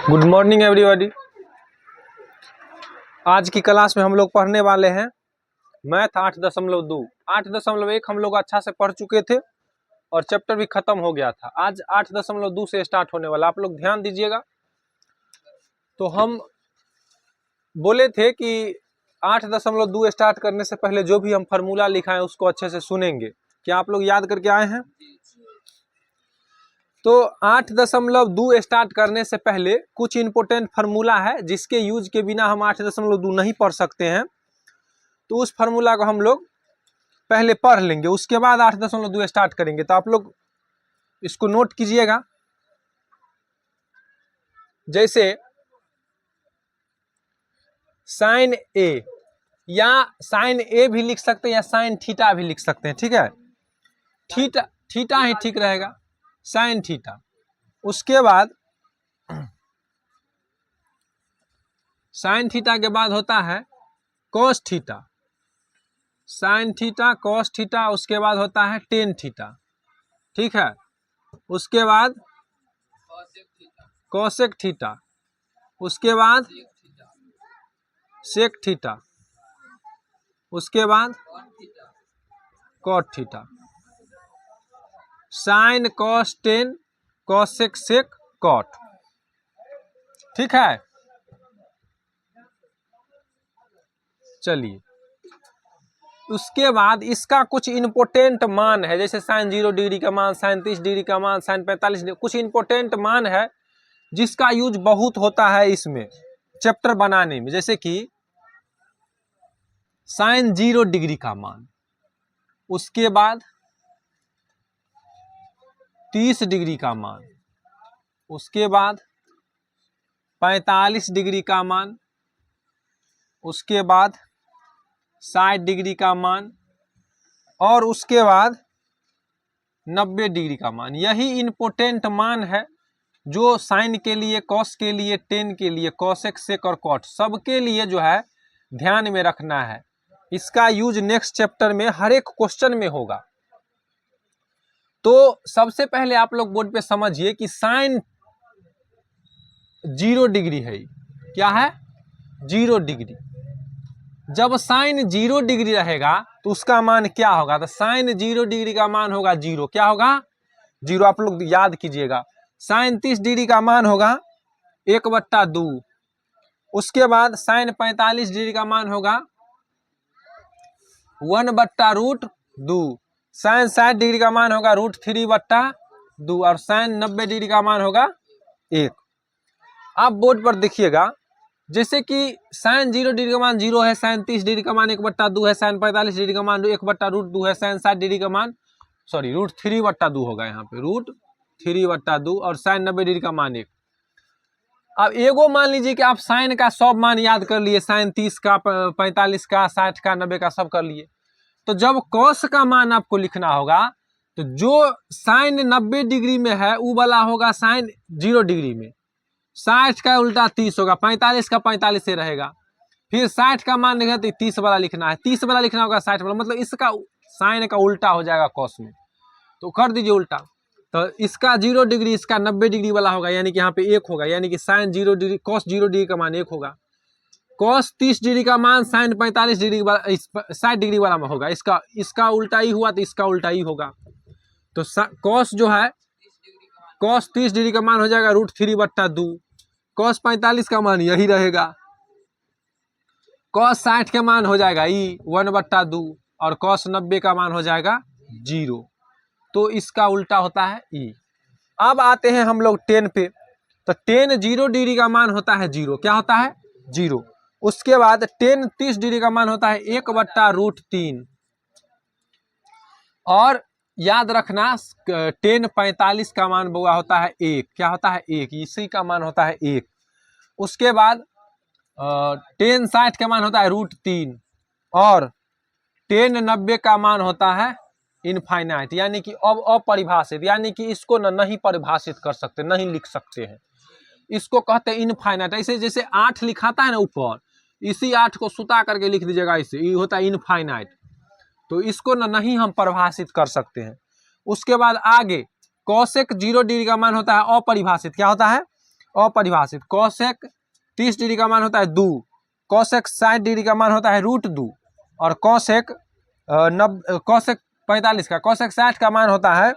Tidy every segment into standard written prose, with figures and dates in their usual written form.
Good morning everybody. आज की class में हम लोग पढ़ने वाले हैं मैथ 8.2। 8.1 हम लोग अच्छा से पढ़ चुके थे और चैप्टर भी खत्म हो गया था। आज 8.2 से स्टार्ट होने वाला, आप लोग ध्यान दीजिएगा। तो हम बोले थे कि 8.2 स्टार्ट करने से पहले जो भी हम फार्मूला लिखा है उसको अच्छे से सुनेंगे। क्या आप लोग याद करके आए हैं? तो 8.2 स्टार्ट करने से पहले कुछ इंपॉर्टेंट फार्मूला है जिसके यूज के बिना हम 8.2 नहीं पढ़ सकते हैं। तो उस फार्मूला को हम लोग पहले पढ़ लेंगे, उसके बाद 8.2 स्टार्ट करेंगे। तो आप लोग इसको नोट कीजिएगा। जैसे साइन ए, या साइन ए भी लिख सकते हैं या साइन थीटा भी लिख सकते हैं, ठीक है। थीटा ही ठीक रहेगा, साइन थीटा। उसके बाद साइन थीटा के बाद होता है cos theta, sine theta cos theta. उसके बाद होता है टेन थीटा, ठीक है। उसके बाद कॉसेक थीटा, उसके बाद सेक थीटा, उसके बाद cot theta. Sine cos tan cosec sec cot, ठीक है। चलिए, उसके बाद इसका कुछ इंपोर्टेंट मान है, जैसे साइन 0 डिग्री का मान, साइन 30 डिग्री का मान, साइन 45 डिग्री, कुछ इंपोर्टेंट मान है जिसका यूज बहुत होता है इसमें चैप्टर बनाने में। जैसे कि साइन 0 डिग्री का मान, उसके बाद 30 डिग्री का मान, उसके बाद 45 डिग्री का मान, उसके बाद 60 डिग्री का मान, और उसके बाद 90 डिग्री का मान। यही इंपोर्टेंट मान है जो साइन के लिए, कॉस के लिए, टेन के लिए, कॉसेक सेक और कॉट, सबके लिए जो है ध्यान में रखना है। इसका यूज नेक्स्ट चैप्टर में हर एक क्वेश्चन में होगा। तो सबसे पहले आप लोग बोर्ड पे समझिए कि साइन 0 डिग्री है। क्या है? 0 डिग्री। जब साइन 0 डिग्री रहेगा तो उसका मान क्या होगा? तो साइन 0 डिग्री का मान होगा 0। क्या होगा? 0। आप लोग याद कीजिएगा। साइन 30 डिग्री का मान होगा 1/2। उसके बाद साइन 45 डिग्री का मान होगा 1/√2। साइन 60 डिग्री का मान होगा √3/2 और साइन 90 डिग्री का मान होगा 1। आप बोर्ड पर देखिएगा, जैसे कि साइन 0 डिग्री का मान 0 है, साइन 30 डिग्री का मान 1/2 है, साइन 45 डिग्री का मान 1/√2 है, साइन 60 डिग्री का मान √3/2 होगा, यहाँ पे √3/2, और साइन 90 डिग्री का मान 1। अब एगो मान लीजिए कि आप साइन का सब मान याद कर लिए, साइन 30 का, 45 का, 60 का, 90 का, सब कर लिए। तो जब कॉस का मान आपको लिखना होगा तो जो साइन 90 डिग्री में है वो वाला होगा साइन 0 डिग्री में। 60 का उल्टा 30 होगा, 45 का 45 से रहेगा। फिर 60 का मान लिखा तो 30 वाला लिखना है, 30 वाला लिखना होगा 60 वाला, मतलब इसका साइन का उल्टा हो जाएगा कॉस में। तो कर दीजिए उल्टा। तो इसका 0 डिग्री, इसका 90 डिग्री वाला होगा, यानी कि यहाँ पे 1 होगा, यानी कि साइन 0 डिग्री, कॉस 0 डिग्री का मान 1 होगा। कॉस 30 डिग्री का मान साइन 45 डिग्री वाला, 60 डिग्री वाला में होगा। इसका उल्टा ही हुआ तो इसका उल्टा ही होगा। तो कॉस जो है, कॉस 30 डिग्री का मान हो जाएगा √3/2। कॉस 45 का मान यही रहेगा। कॉस 60 का मान हो जाएगा 1/2, और कॉस 90 का मान हो जाएगा 0। तो इसका उल्टा होता है ई। अब आते हैं हम लोग टेन पे। तो टेन 0 डिग्री का मान होता है 0। क्या होता है? 0। उसके बाद टेन 30 डिग्री का मान होता है 1/√3, और याद रखना टेन 45 का मान बुआ होता है 1। क्या होता है? 1। इसी का मान होता है 1। उसके बाद टेन 60 का मान होता है √3, और टेन 90 का मान होता है इनफाइनाइट, यानी कि अब अपरिभाषित, यानी कि इसको नहीं परिभाषित कर सकते, नहीं लिख सकते हैं। इसको कहते हैं इनफाइनाइट। ऐसे जैसे 8 लिखाता है ना ऊपर, इसी 8 को सुता करके लिख दीजिएगा, इसे ये होता है इनफाइनाइट। तो इसको नहीं हम परिभाषित कर सकते हैं। उसके बाद आगे कॉसेक 0 डिग्री का मान होता है अपरिभाषित। क्या होता है? अपरिभाषित। कोसेक 30 डिग्री का मान होता है 2, कोसेक 60 डिग्री का मान होता है √2 और कोसेक 45 का, कोसेक 60 का मान होता है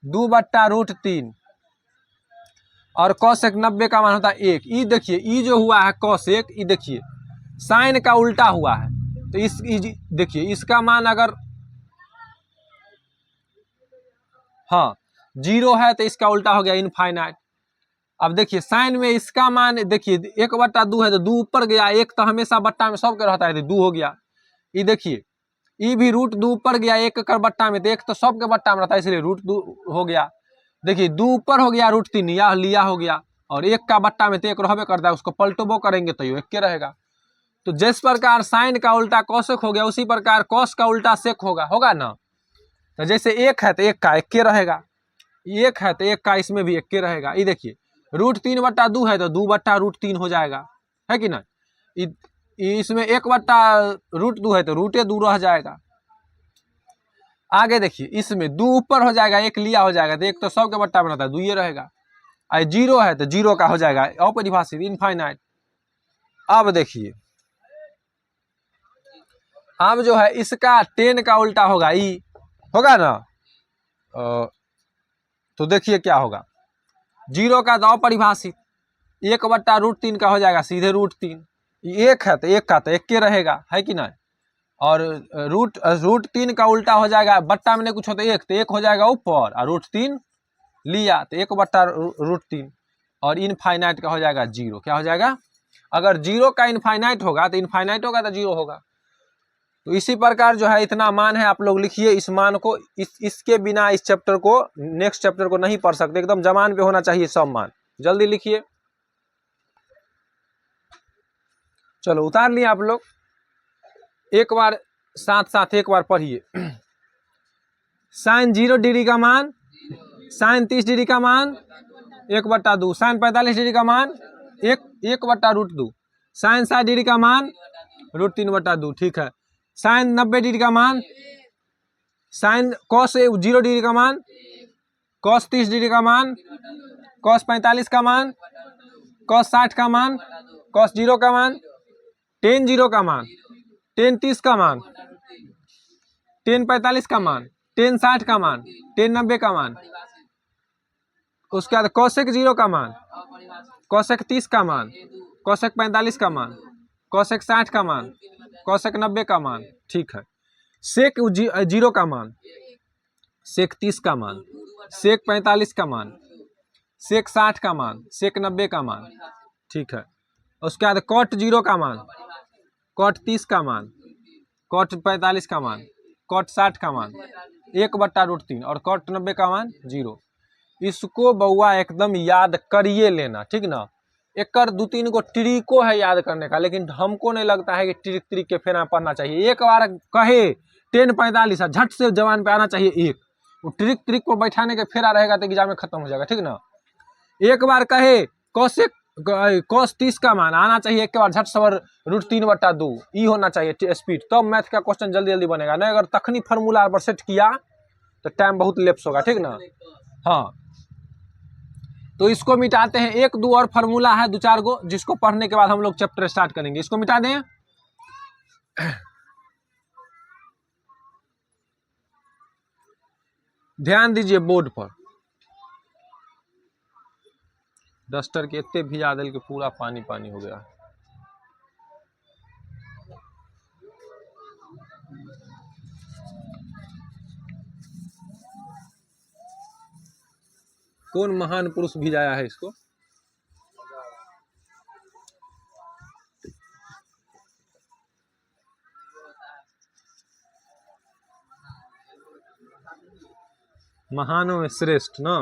2/√3 और कोसेक 90 का मान होता है 1। ये देखिए, ये जो हुआ है कोसेक, ये देखिए साइन का उल्टा हुआ है, तो देखिए इसका मान अगर हाँ 0 है तो इसका उल्टा हो गया इनफाइनाइट। अब देखिए साइन में इसका मान देखिए 1/2 है तो 2 ऊपर गया, 1 तो हमेशा बट्टा में सबके रहता है तो 2 हो गया। ये देखिए ये भी √2 ऊपर गया 1 कर बट्टा में, तो 1 तो सबके बट्टा में रहता है इसलिए √2 हो गया। देखिए 2 ऊपर हो गया √3 या लिया हो गया, और 1 का बट्टा में तो 1 रहबे करता है, उसको पलटबो करेंगे तो ये 1 के रहेगा। तो जिस प्रकार साइन का उल्टा कोसेक हो गया, उसी प्रकार कोस का उल्टा सेक होगा ना। तो जैसे 1 है तो 1 का 1 के रहेगा, 1 है तो 1 का इसमें भी 1 के रहेगा। ये देखिए √3/2 है तो 2/√3 हो जाएगा, है कि ना। इसमें 1/√2 है तो √2 रह जाएगा। आगे देखिए इसमें 2 ऊपर हो जाएगा, 1 लिया हो जाएगा, तो 1 तो सबके बट्टा में रहता है 2 ये रहेगा। 0 है तो 0 का हो जाएगा अपरिभाषित इनफाइनाइट। अब देखिए अब जो है इसका 10 का उल्टा होगा, ई होगा ना। तो देखिए क्या होगा, 0 का तो अपरिभाषित, 1/√3 का हो जाएगा सीधे √3। 1 है तो 1 का तो 1 के रहेगा, है कि ना। और √3 का उल्टा हो जाएगा, बट्टा में नहीं कुछ होता 1 तो 1 हो जाएगा ऊपर, और √3 लिया तो 1/√3 और इनफाइनाइट का हो जाएगा 0। क्या हो जाएगा, अगर 0 का इनफाइनाइट होगा तो इनफाइनाइट होगा तो 0 होगा। तो इसी प्रकार जो है इतना मान है, आप लोग लिखिए इस मान को। इसके बिना इस चैप्टर को, नेक्स्ट चैप्टर को नहीं पढ़ सकते, एकदम जबान पे होना चाहिए सब मान। जल्दी लिखिए, चलो उतार लिए आप लोग। एक बार साथ साथ एक बार पढ़िए। साइन 0 डिग्री का मान, साइन 30 डिग्री का मान 1/2, साइन 45 डिग्री का मान 1/√2, साइन 60 डिग्री का मान √3/2। ठीक है। साइन 90 डिग्री का मान, साइन कॉस 0 डिग्री का मान, कॉस 30 डिग्री का मान, कॉस 45 का मान, कॉस 60 का मान, कॉस 0 का मान, टेन 0 का मान, टेन 30 का मान, टेन 45 का मान, टेन 60 का मान, टेन 90 का मान, उसके बाद कॉसेक 0 का मान, कॉसेक 30 का मान, कॉसेक 45 का मान, कॉसेक 60 का मान, कॉसेक 90 का मान। ठीक है। सेक 0 का मान, सेक 30 का मान, सेक 45 का मान, सेक 60 का मान, सेक 90 का मान। ठीक है। उसके बाद कॉट 0 का मान, कॉट 30 का मान, कॉट 45 का मान, कॉट 60 का मान 1/√3 और कॉट 90 का मान 0। इसको बउआ एकदम याद करिए लेना, ठीक ना। एक 2-3 को ट्रिको है याद करने का, लेकिन हमको नहीं लगता है कि ट्रिक ट्रिक के फेरा पढ़ना चाहिए। एक बार कहे 10:45 झट से जवान पे आना चाहिए एक, वो ट्रिक ट्रिक को बैठाने के फेरा रहेगा तो एग्जाम में खत्म हो जाएगा, ठीक ना। एक बार कहे कौशिक कॉस 30 का मान आना चाहिए, एक बार झट सवर √3/2 ई होना चाहिए स्पीड, तब मैथ का क्वेश्चन जल्दी जल्दी बनेगा। नहीं अगर तखनी फार्मूला पर सेट किया तो टाइम बहुत लेप्स होगा, ठीक ना। हाँ तो इसको मिटाते हैं। 1-2 और फार्मूला है 2-4 गो, जिसको पढ़ने के बाद हम लोग चैप्टर स्टार्ट करेंगे। इसको मिटा दें। ध्यान दीजिए बोर्ड पर, डस्टर के इतने भिजा दिल के पूरा पानी पानी हो गया। कौन महान पुरुष भिजाया है इसको? महानों में श्रेष्ठ ना,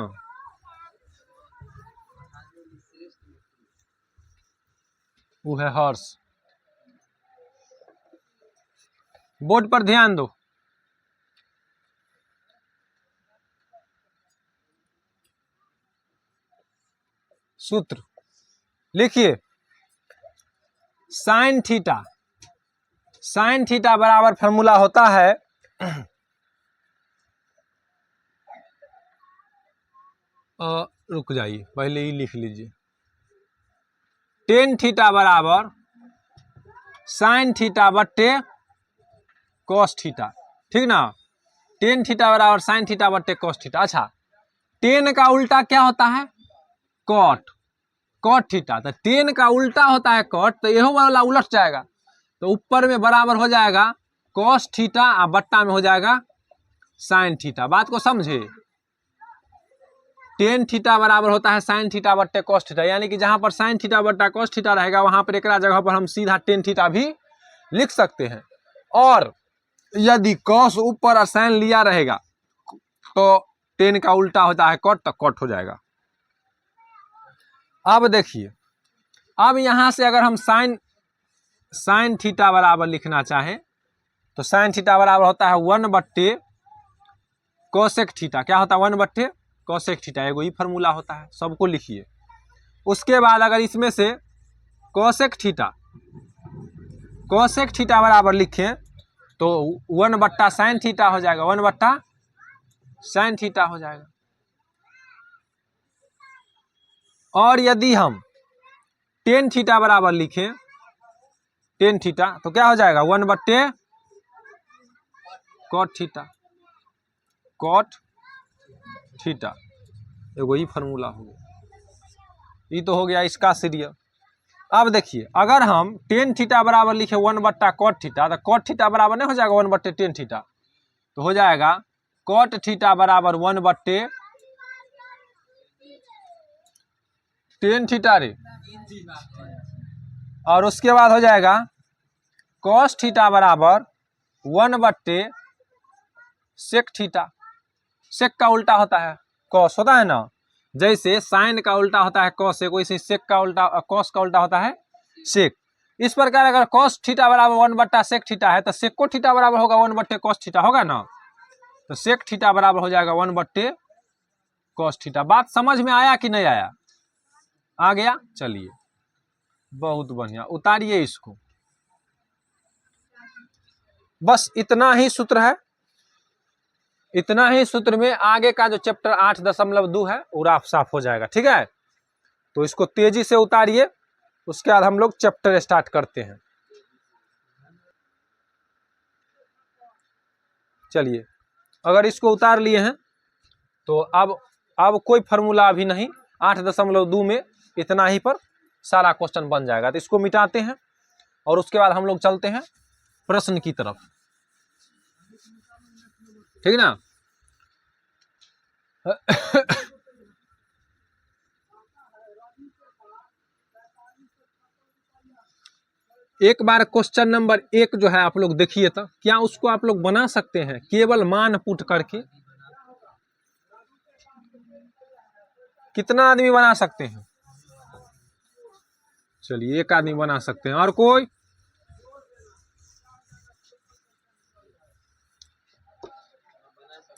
वो है हर्ष। बोर्ड पर ध्यान दो। सूत्र लिखिए, साइन थीटा, साइन थीटा बराबर फार्मूला होता है रुक जाइए पहले ही लिख लीजिए। टेन थीटा बराबर साइन थीटा बट्टे कॉस थीटा, ठीक ना। टेन थीटा बराबर साइन थीटा बट्टे कॉस थीटा। अच्छा, टेन का उल्टा क्या होता है? Cot, cot theta. तो टेन का उल्टा होता है कॉट, तो यह वाला उलट जाएगा, तो ऊपर में बराबर हो जाएगा कॉस थीटा और बट्टा में हो जाएगा साइन थीटा। बात को समझे, टेन थीटा बराबर होता है साइन थीटा बट्टे कॉस थीटा, यानी कि जहां पर साइन थीटा बट्टा कॉस थीटा रहेगा वहां पर एक जगह पर हम सीधा टेन थीटा भी लिख सकते हैं। और यदि कॉस ऊपर और साइन लिया रहेगा तो टेन का उल्टा होता है कॉट, तो कॉट हो जाएगा। अब देखिए, अब यहां से अगर हम साइन थीटा बराबर लिखना चाहें तो साइन थीटा बराबर होता है 1/, कोसेक थीटा। क्या होता है? 1/, कोसेक थीटा। एगो ही फार्मूला होता है, सबको लिखिए। उसके बाद अगर इसमें से कोसेक थीटा बराबर लिखें तो 1/, साइन थीटा हो जाएगा, 1/, साइन थीटा हो जाएगा। और यदि हम टेन थीटा बराबर लिखें, टेन थीटा, तो क्या हो जाएगा? 1/, कॉट थीटा, कॉट थीटा। एगो ही फार्मूला हो गया। ये तो हो गया इसका सीरियल। अब देखिए, अगर हम टेन थीटा बराबर लिखे 1/, कॉट थीटा, तो कॉट थीटा बराबर नहीं हो जाएगा 1/, टेन थीटा, तो हो जाएगा कॉट थीटा बराबर 1/, टेन थीटा रे। और उसके बाद हो जाएगा कॉस थीटा बराबर 1/, सेक थीटा। सेक का उल्टा होता है कॉस, होता है ना। जैसे साइन का उल्टा होता है कॉस, वैसे सेक का उल्टा, कॉस का उल्टा होता है सेक। इस प्रकार अगर कॉस थीटा बराबर 1/, सेक थीटा है तो सेको थीटा बराबर होगा 1/, कॉस थीटा, होगा ना। तो सेक थीटा बराबर हो जाएगा 1/, कॉस थीटा। बात समझ में आया कि नहीं आया? आ गया। चलिए, बहुत बढ़िया, उतारिए इसको। बस इतना ही सूत्र है। इतना ही सूत्र में आगे का जो चैप्टर 8.2 है वो साफ हो जाएगा, ठीक है। तो इसको तेजी से उतारिए, उसके बाद हम लोग चैप्टर स्टार्ट करते हैं। चलिए, अगर इसको उतार लिए हैं तो अब कोई फार्मूला अभी नहीं, 8.2 में इतना ही पर सारा क्वेश्चन बन जाएगा। तो इसको मिटाते हैं और उसके बाद हम लोग चलते हैं प्रश्न की तरफ, ठीक ना। एक बार क्वेश्चन नंबर 1 जो है आप लोग देखिए, तो क्या उसको आप लोग बना सकते हैं केवल मान पुट करके? कितना आदमी बना सकते हैं? चलिए, एक आदमी बना सकते हैं। और कोई?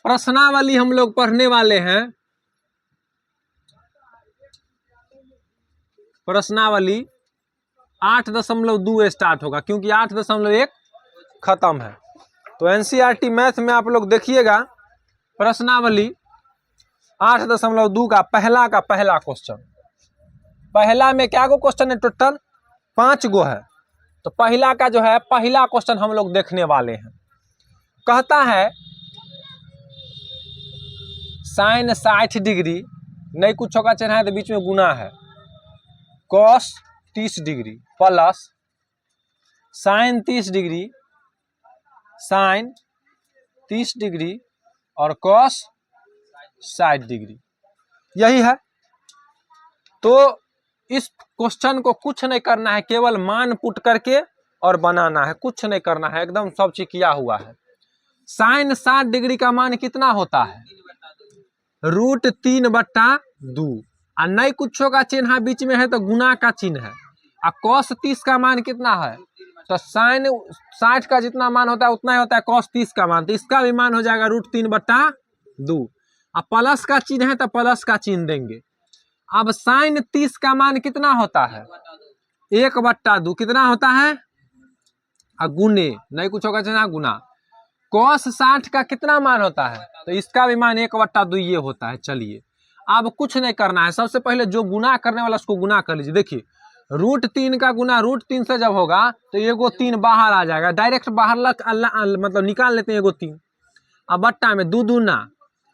प्रश्नावली हम लोग पढ़ने वाले हैं। प्रश्नावली 8.2 स्टार्ट होगा, क्योंकि 8.1 खत्म है। तो एनसीईआरटी मैथ में आप लोग देखिएगा, प्रश्नावली 8.2 का पहला क्वेश्चन। पहला में क्या गो क्वेश्चन है? टोटल 5 गो है। तो पहला का जो है पहला क्वेश्चन हम लोग देखने वाले हैं। कहता है साइन 60 डिग्री, नहीं कुछ का चिन्ह है तो बीच में गुना है, cos 30 degree plus sine 30 degree, sine 30 degree और कॉस 60 डिग्री, यही है। तो इस क्वेश्चन को कुछ नहीं करना है, केवल मान पुट करके और बनाना है, कुछ नहीं करना है, एकदम सब चीज किया हुआ है। साइन 60 डिग्री का मान कितना होता है? √3/2। और नहीं कुछ का चिन्ह बीच में है तो गुना का चिन्ह है। और कॉस 30 का मान कितना है? तो साइन 60 का जितना मान होता है उतना ही होता है कॉस 30 का मान, तो इसका भी मान हो जाएगा √3/2। अब प्लस का चिन्ह है तो प्लस का चिन्ह देंगे। अब साइन 30 का मान कितना होता है? 1/2। कितना होता है? गुने, नहीं कुछ होगा चिन्ह गुना। कॉस 60 का कितना मान होता है? तो इसका भी मान 1/2 ये होता है। चलिए, अब कुछ नहीं करना है, सबसे पहले जो गुना करने वाला उसको गुना कर लीजिए। देखिए, √3 का गुना √3 से जब होगा तो एगो 3 बाहर आ जाएगा, डायरेक्ट बाहर मतलब निकाल लेते हैं एगो 3। अब बट्टा में 2 दूना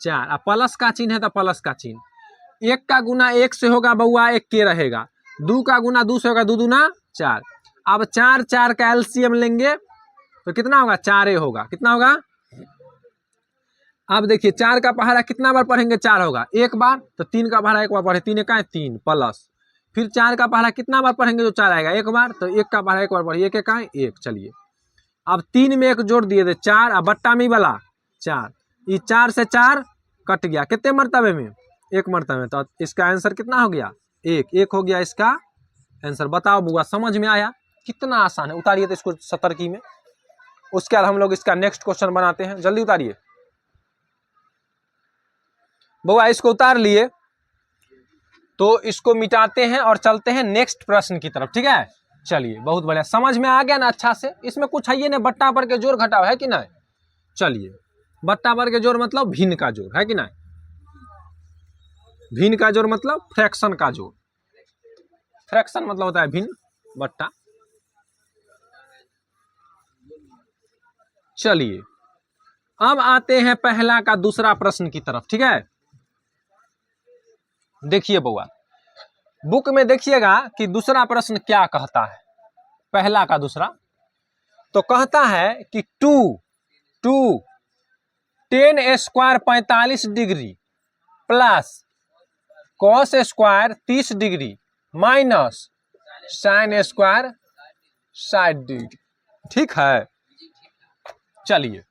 4, अब प्लस का चिन्ह है तो प्लस का चिन्ह, 1 का गुना 1 से होगा बउआ 1 के रहेगा, 2 का गुना 2 से होगा 2 दूना 4। अब 4 4 का एलसीएम लेंगे तो कितना होगा, 4 होगा, कितना होगा। अब देखिए 4 का पहाड़ा कितना बार पढ़ेंगे, 4 होगा 1 बार, तो 3 का पहाड़ा 1 बार पढ़े, 3 का 3 प्लस, फिर 4 का पहाड़ा कितना बार पढ़ेंगे तो 4 आएगा 1 बार, तो 1 का पहाड़ा 1 बार पढ़े, 1 का 1। चलिए अब 3 में 1 जोड़ दिए थे 4, अब बट्टा में वाला 4, ये 4 से 4 कट गया, कितने मरतबे में, 1 मरतबे में, तो इसका आंसर कितना हो गया, 1 हो गया इसका आंसर। बताओ बुआ समझ में आया, कितना आसान है। उतारिए तो इसको सतर्की में, उसके बाद हम लोग इसका नेक्स्ट क्वेश्चन बनाते हैं, जल्दी उतारिए बुआ। इसको उतार लिए तो इसको मिटाते हैं और चलते हैं नेक्स्ट प्रश्न की तरफ, ठीक है। चलिए बहुत बढ़िया, समझ में आ गया ना अच्छा से। इसमें कुछ है ये ना, बट्टा पर के जोड़ घटाव है कि नहीं। चलिए बट्टा पर के जोड़ मतलब भिन्न का जोड़ है कि नहीं, भिन्न का जोड़ मतलब फ्रैक्शन का जोड़, फ्रैक्शन मतलब होता है भिन्न, बट्टा। चलिए अब आते हैं पहला का दूसरा प्रश्न की तरफ, ठीक है। देखिए बउआ बुक में देखिएगा कि दूसरा प्रश्न क्या कहता है, पहला का दूसरा तो कहता है कि 2 10 square 45 degree plus cos square 30 degree minus sine square 60 degree, ठीक है। चलिए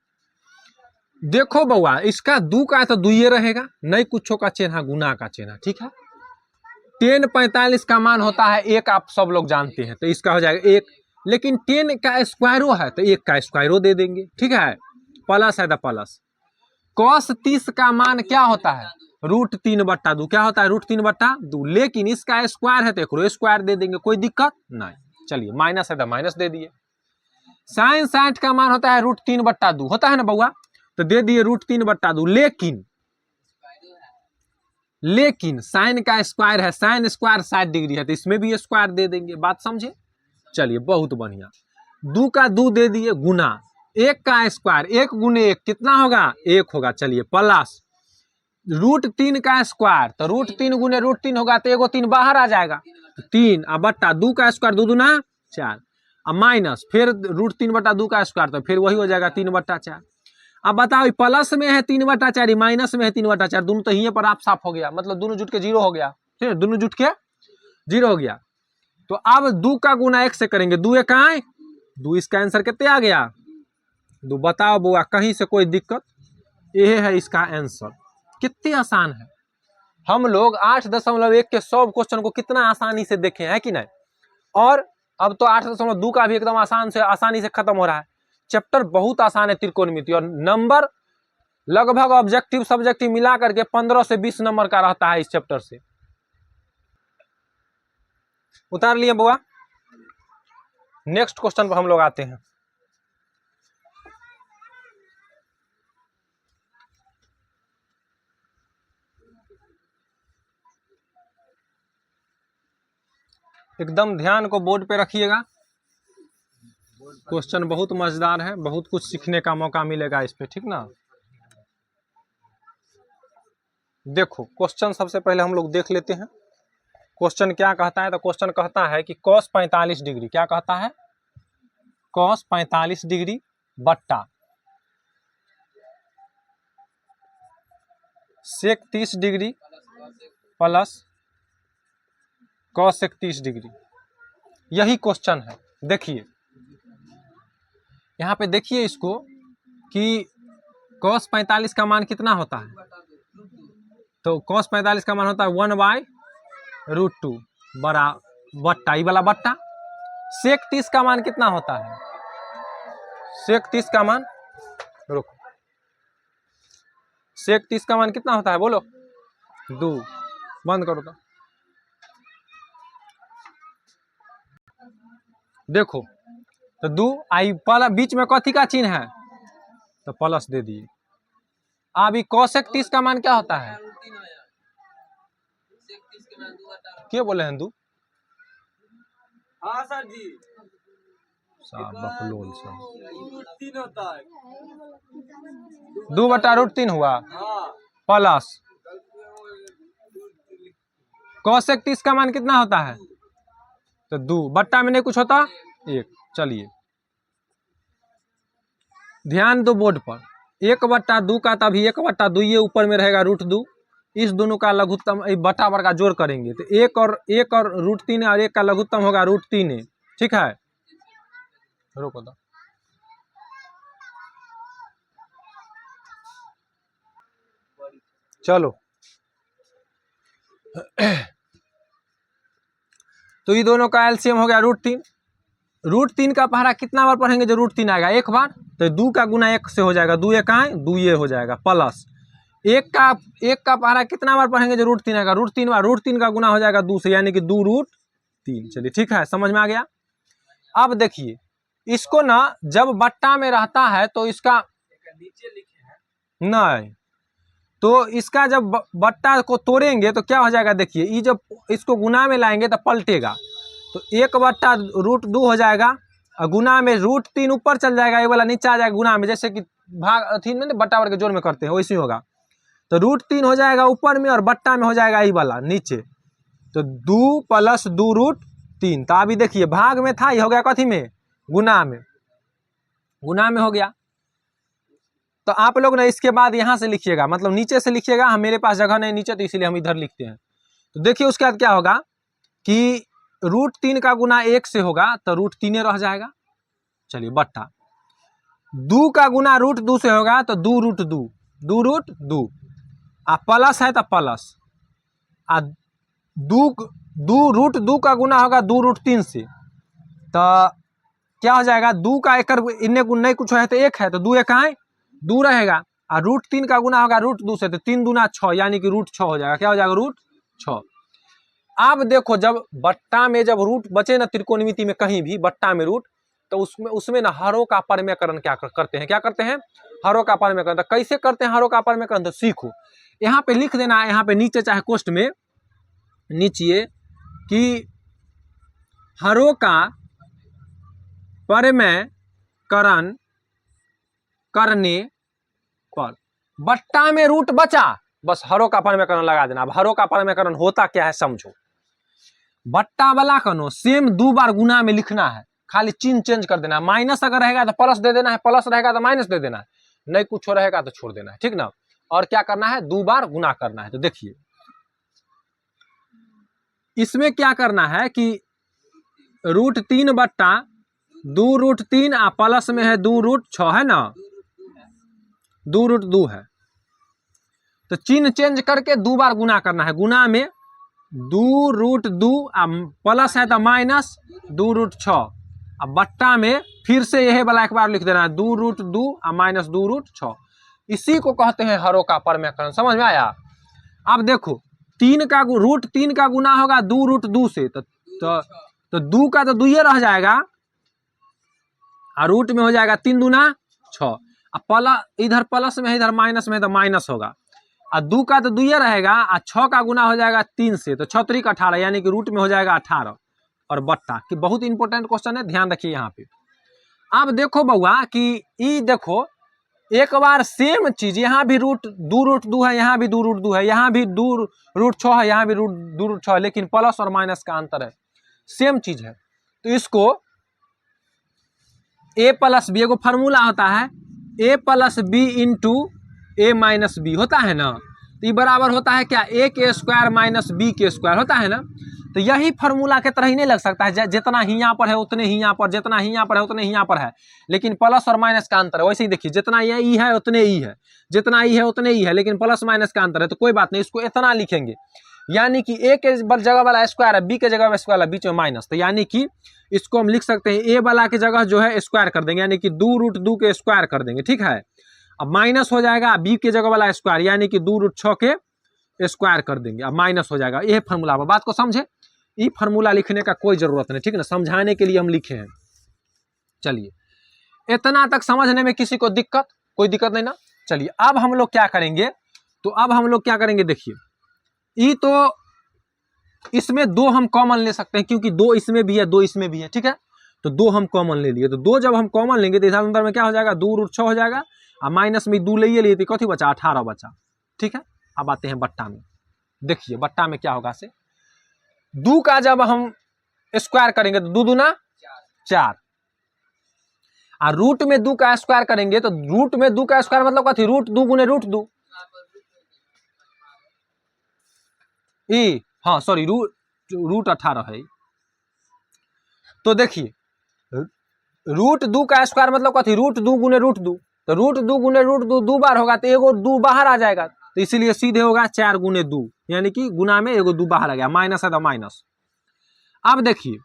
देखो बउआ, इसका 2 का तो 2 ही रहेगा, नहीं कुछ का चिन्ह, गुना का चिन्ह, ठीक है। 10 45 का मान होता है 1, आप सब लोग जानते हैं, तो इसका हो जाएगा 1, लेकिन 10 का स्क्वायरो है तो 1 का स्क्वायरो दे देंगे, ठीक है। प्लस है तो प्लस, कॉस 30 का मान क्या होता है, √3/2, क्या होता है √3/2, लेकिन इसका स्क्वायर है तो एक स्क्वायर दे देंगे, कोई दिक्कत नहीं। चलिए माइनस है तो माइनस दे दिए। साइन 60 का मान होता है √3/2, होता है ना बउआ, तो दे दिए √3/2, लेकिन साइन का स्क्वायर है, साइन स्क्वायर 60 डिग्री है तो इसमें भी स्क्वायर दे देंगे, बात समझे। चलिए बहुत बढ़िया, 2 का 2 दे दिए गुना 1 का स्क्वायर, 1 गुने 1 कितना होगा, 1 होगा। चलिए प्लस √3 का स्क्वायर, तो √3 गुने √3 होगा तो एगो 3 बाहर आ जाएगा, 3 अब बट्टा 2 का स्क्वायर 2 दूना 4, अब माइनस फिर √3/2 का स्क्वायर, तो फिर वही हो जाएगा 3/4। अब बताओ प्लस में है 3/4, माइनस में है 3/4, दोनों तो यहीं पर आप साफ हो गया, मतलब दोनों जुट के 0 हो गया, ठीक है, दोनों जुट के 0 हो गया। तो अब 2 का गुना 1 से करेंगे, 2 1 आए 2, इसका आंसर कितने आ गया 2। बताओ बुआ कहीं से कोई दिक्कत, यह है इसका आंसर, कितनी आसान है। हम लोग 8.1 के सब क्वेश्चन को कितना आसानी से देखे हैं कि नहीं, और अब तो 8.2 का भी एकदम आसानी से खत्म हो रहा है। चैप्टर बहुत आसान है त्रिकोणमिति, और नंबर लगभग ऑब्जेक्टिव सब्जेक्टिव मिला करके 15 से 20 नंबर का रहता है इस चैप्टर से। उतार लिए बुआ, नेक्स्ट क्वेश्चन पर हम लोग आते हैं। एकदम ध्यान को बोर्ड पे रखिएगा, क्वेश्चन बहुत मजेदार है, बहुत कुछ सीखने का मौका मिलेगा इस पे, ठीक ना। देखो क्वेश्चन सबसे पहले हम लोग देख लेते हैं, क्वेश्चन क्या कहता है। तो क्वेश्चन कहता है कि cos 45 डिग्री, क्या कहता है, cos 45 डिग्री बट्टा sec 30 degree plus cos 30 degree, यही क्वेश्चन है। देखिए यहाँ पे देखिए इसको कि cos 45 का मान कितना होता है, तो cos 45 का मान होता है 1/√2 बड़ा बट्टा, ये वाला बट्टा। sec 30 का मान कितना होता है, sec 30 का मान, रुको, sec 30 का मान कितना होता है बोलो, 2, बंद करो तो। देखो तो 2 आई बीच में कथी का चिन्ह है, तो प्लस दे दिए। अब cosec 30 का मान क्या होता है, क्या बोले हैं 2, हाँ सर जी। बकलोल सब √3 होता है। 2/√3 हुआ हाँ प्लस cosec 30 का मान कितना होता है? तो 2 बट्टा में नहीं कुछ होता 1। चलिए ध्यान दो बोर्ड पर, 1/2 का तभी 1/2 ये ऊपर में रहेगा √2। इस दोनों का लघुत्तम बटा वर्ग का जोड़ करेंगे तो 1 और √3 और 1 का लघुत्तम होगा √3। ठीक है, रोको दो। चलो तो ये दोनों का एलसीएम हो गया √3। √3 का पहाड़ा कितना बार पढ़ेंगे जो √3 आएगा? एक बार। तो 2 का गुना 1 से हो जाएगा, 2 1 आए 2 ये हो जाएगा प्लस 1 का पहाड़ा कितना बार पढ़ेंगे जो √3 आएगा? √3 बार। √3 का गुना हो जाएगा 2 से, यानी कि 2√3। चलिए ठीक है, समझ में आ गया। अब देखिए इसको ना जब बट्टा में रहता है तो इसका नीचे लिखे हैं नहीं, तो इसका जब बट्टा को तोड़ेंगे तो क्या हो जाएगा? देखिए ये जब इसको गुना में लाएंगे तो पलटेगा, तो 1/√2 हो जाएगा और गुना में √3 ऊपर चल जाएगा, ये वाला नीचे आ जाएगा गुना में, जैसे कि भाग अथी में बट्टा वर्ग के जोड़ में करते हैं वैसे ही होगा। तो √3 हो जाएगा ऊपर में और बट्टा में हो जाएगा ये वाला नीचे, तो 2 + 2√3। तो अभी देखिए भाग में था, ये हो गया कथी में? गुना में, गुना में हो गया। तो आप लोग ना इसके बाद यहाँ से लिखिएगा, मतलब नीचे से लिखिएगा। हम मेरे पास जगह नहीं नीचे, तो इसीलिए हम इधर लिखते हैं। तो देखिए उसके बाद क्या होगा कि √3 का गुना 1 से होगा तो √3 रह जाएगा। चलिए बट्टा 2 का गुना √2 से होगा तो 2√2, 2√2 आ प्लस है तो प्लस आ 2√2 का गुना होगा 2√3 से, तो क्या हो जाएगा? 2 का एक इन्ने गुण नहीं कुछ है तो 1 है, तो 2 1 आए 2 रहेगा। और √3 का गुना होगा √2 से, तो 3 दूना 6, यानी कि √6 हो जाएगा। क्या हो जाएगा? √6। अब देखो जब बट्टा में जब रूट बचे ना त्रिकोणमिति में कहीं भी बट्टा में रूट, तो उसमें ना हरों का परमेकरण क्या करते हैं? क्या करते हैं? हरों का परमेकरण। तो कैसे करते हैं हरों का परमेकरण? तो सीखो, यहाँ पे लिख देना है, यहाँ पे नीचे चाहे कोष्ठ में नीचे कि हरों का परमेकरण करने पर बट्टा में रूट बचा, बस हरों का परमेकरण लगा देना। अब हरों का परमेकरण होता क्या है समझो। बट्टा वाला कनो सेम 2 बार गुना में लिखना है, खाली चिन्ह चेंज कर देना है। माइनस अगर रहेगा तो प्लस दे देना है, प्लस रहेगा तो माइनस दे देना है, नहीं कुछ रहेगा तो छोड़ देना है। ठीक ना? और क्या करना है? 2 बार गुना करना है। तो देखिए इसमें क्या करना है कि √3 बट्टा 2√3 आ प्लस में है 2√6 है ना, 2√2 है, तो चिन्ह चेंज करके 2 बार गुना करना है। गुना में 2√2 प्लस है तो माइनस 2√6, अब बट्टा में फिर से यही वाला एक बार लिख देना है 2√2 माइनस 2√6। इसी को कहते हैं हरों का परमेकरण। समझ में आया? अब देखो 3 का √3 का गुना होगा 2√2 से, तो 2 का तो 2 ही रह जाएगा और रूट में हो जाएगा 3 दूना 6, इधर प्लस में है इधर माइनस में है तो माइनस होगा, और 2 का तो 2 ही रहेगा और 6 का गुना हो जाएगा 3 से, तो 6 3 18, यानी कि रूट में हो जाएगा 18 और बट्टा। कि बहुत इंपॉर्टेंट क्वेश्चन है, ध्यान रखिए यहाँ पे। अब देखो बउआ कि ई देखो एक बार सेम चीज, यहाँ भी 2√2 है, यहाँ भी 2√2 है, यहाँ भी 2√6 है, यहाँ भी 2√6 है, लेकिन प्लस और माइनस का अंतर है, सेम चीज है। तो इसको a + b, एगो फार्मूला होता है a + b × a - b होता है ना, तो ये बराबर होता है क्या? a² - b² होता है ना। तो यही फार्मूला के तरह ही नहीं लग सकता है, जितना ही यहाँ पर है उतने ही यहाँ पर, जितना ही यहाँ पर है उतने ही यहाँ पर है, लेकिन प्लस और माइनस का अंतर है। वैसे ही देखिए जितना ये ई है उतने ई है, जितना ई है उतने ई है, लेकिन प्लस माइनस का अंतर है। तो कोई बात नहीं, इसको इतना लिखेंगे, यानी कि a के जगह वाला स्क्वायर है, b के जगह वाला स्क्वायर है, बीच में माइनस, तो यानी कि इसको हम लिख सकते हैं a वाला की जगह जो है स्क्वायर कर देंगे, यानी कि 2√2 के स्क्वायर कर देंगे। ठीक है, अब माइनस हो जाएगा b के जगह वाला स्क्वायर, यानी कि 2√6 के स्क्वायर कर देंगे, अब माइनस हो जाएगा। यह फार्मूला, बात को समझे? ये फार्मूला लिखने का कोई जरूरत नहीं, ठीक ना, समझाने के लिए हम लिखे हैं। चलिए इतना तक समझने में किसी को कोई दिक्कत नहीं ना। चलिए अब हम लोग क्या करेंगे, देखिए ये तो इसमें 2 हम कॉमन ले सकते हैं क्योंकि 2 इसमें भी है 2 इसमें भी है, ठीक है। तो 2 हम कॉमन ले लिए, तो 2 जब हम कॉमन लेंगे तो इधर अंदर में क्या हो जाएगा 2√6 हो जाएगा और माइनस में 2 ले लिए तो कथी बचा 18 बचा, ठीक है। अब आते हैं बट्टा में, देखिए बट्टा में क्या होगा से 2 का जब हम स्क्वायर करेंगे तो 2 दूना 4 और रूट में 2 का स्क्वायर करेंगे तो रूट में 2 का स्क्वायर मतलब कथी √2 गुने √2 ई, हाँ सॉरी √18 है। तो देखिए √2 का स्क्वायर मतलब कथी √2 गुने √2, तो √2 गुने √2 2 बार होगा तो एगो 2 बाहर आ जाएगा, तो इसीलिए सीधे होगा 4 गुने 2 यानी कि गुना में एगो 2 बाहर आ गया, माइनस है तो माइनस। अब देखिए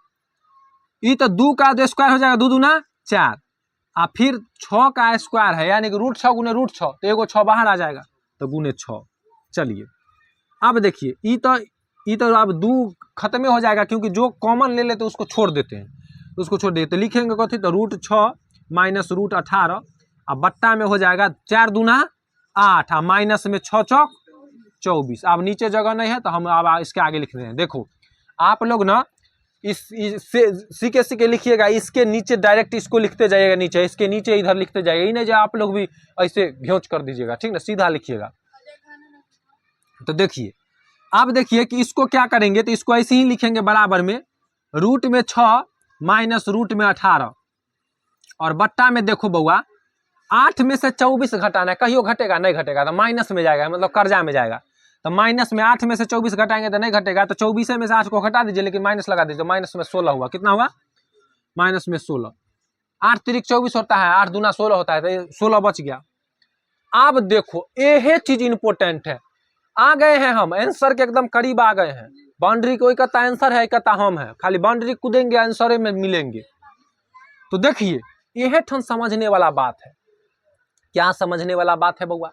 ये तो 2 का स्क्वायर हो जाएगा 2 दूना 4 और फिर 6 का स्क्वायर है यानी कि √6 गुने √6 तो एगो 6 बाहर आ जाएगा तो गुने 6। चलिए अब देखिए ये तो अब 2 खत्म हो जाएगा क्योंकि जो कॉमन ले लेते उसको छोड़ देते हैं, उसको छोड़ देते लिखेंगे कथी तो √6 माइनस √18 और बट्टा में हो जाएगा 4 दूना 8 और माइनस में 6 चौक 24। अब नीचे जगह नहीं है तो हम अब इसके आगे लिख रहे हैं। देखो आप लोग ना सीके लिखिएगा, इसके नीचे डायरेक्ट इसको लिखते जाइएगा, नीचे इसके नीचे इधर लिखते जाइएगा, ये नहीं जो आप लोग भी ऐसे घेंच कर दीजिएगा, ठीक ना, सीधा लिखिएगा। तो देखिए अब देखिए कि इसको क्या करेंगे तो इसको ऐसे ही लिखेंगे बराबर में रूट में 6 माइनस रूट में 18 और बट्टा में देखो बउआ 8 में से 24 घटाना है, कहियो घटेगा नहीं घटेगा तो माइनस में जाएगा, मतलब कर्जा में जाएगा, तो माइनस में 8 में से 24 घटाएंगे तो नहीं घटेगा, तो 24 में से 8 को घटा दीजिए लेकिन माइनस लगा दीजिए, माइनस में 16 हुआ, कितना हुआ माइनस में 16, 8 तिरिक 24 होता है, 8 दूना 16 होता है, तो 16 बच गया। अब देखो ये चीज इंपोर्टेंट है, आ गए हैं हम आंसर के एकदम करीब आ गए हैं, बाउंड्री कोई कहता आंसर है कहता हम है, खाली बाउंड्री कूदेंगे आंसर में मिलेंगे। तो देखिए यह ठन समझने वाला बात है, क्या समझने वाला बात है बउआ,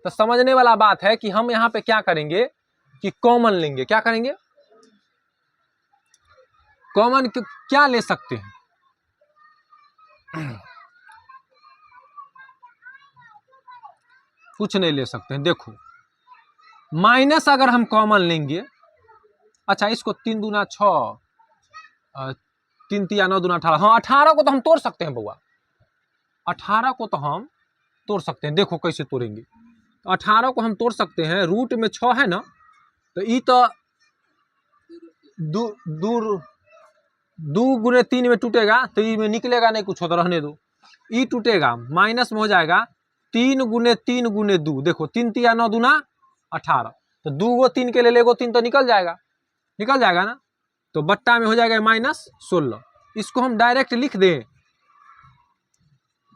तो समझने वाला बात है कि हम यहाँ पे क्या करेंगे कि कॉमन लेंगे, क्या करेंगे कॉमन क्या ले सकते हैं कुछ नहीं ले सकते हैं। देखो माइनस अगर हम कॉमन लेंगे, अच्छा इसको 3 दूना 6 3 तिया 9 दूना 18, हाँ 18 को तो हम तोड़ सकते हैं बउआ, 18 को तो हम तोड़ सकते हैं। देखो कैसे तोड़ेंगे, तो 18 को हम तोड़ सकते हैं, रूट में 6 है ना, तो ये तो 2 गुने 3 में टूटेगा तो ये में निकलेगा नहीं कुछ, तो रहने दो, ये टूटेगा माइनस में हो जाएगा 3 गुने 3 गुने 2, देखो 3 तिया 9 दूना 18, तो 2 गो 3 के ले लेगो 3 तो निकल जाएगा ना, तो बट्टा में हो जाएगा माइनस 16। इसको हम डायरेक्ट लिख दें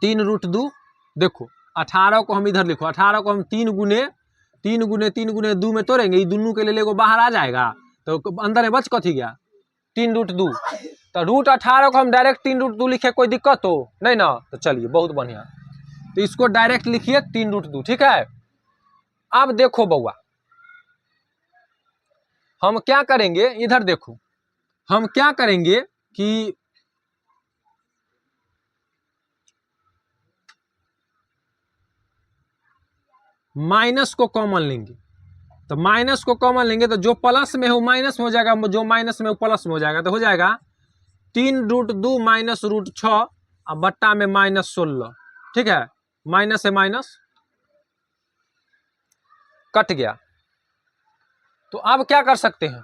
3√2, देखो 18 को हम इधर लिखो, 18 को हम 3 गुने 2 में तोड़ेंगे, ये दोनों के ले लेगो बाहर आ जाएगा, तो अंदर में बच कथी गया 3√2, तो √18 को हम डायरेक्ट 3√2 लिखे, कोई दिक्कत हो नहीं ना, तो चलिए बहुत बढ़िया, तो इसको डायरेक्ट लिखिए 3√2, ठीक है। अब देखो बउआ हम क्या करेंगे, इधर देखो हम क्या करेंगे कि माइनस को कॉमन लेंगे, तो माइनस को कॉमन लेंगे तो जो प्लस में है वो माइनस में हो जाएगा, जो माइनस में वो प्लस में हो जाएगा, तो हो जाएगा 3√2 माइनस √6 और बट्टा में -16, ठीक है, माइनस से माइनस कट गया। तो अब क्या कर सकते हैं,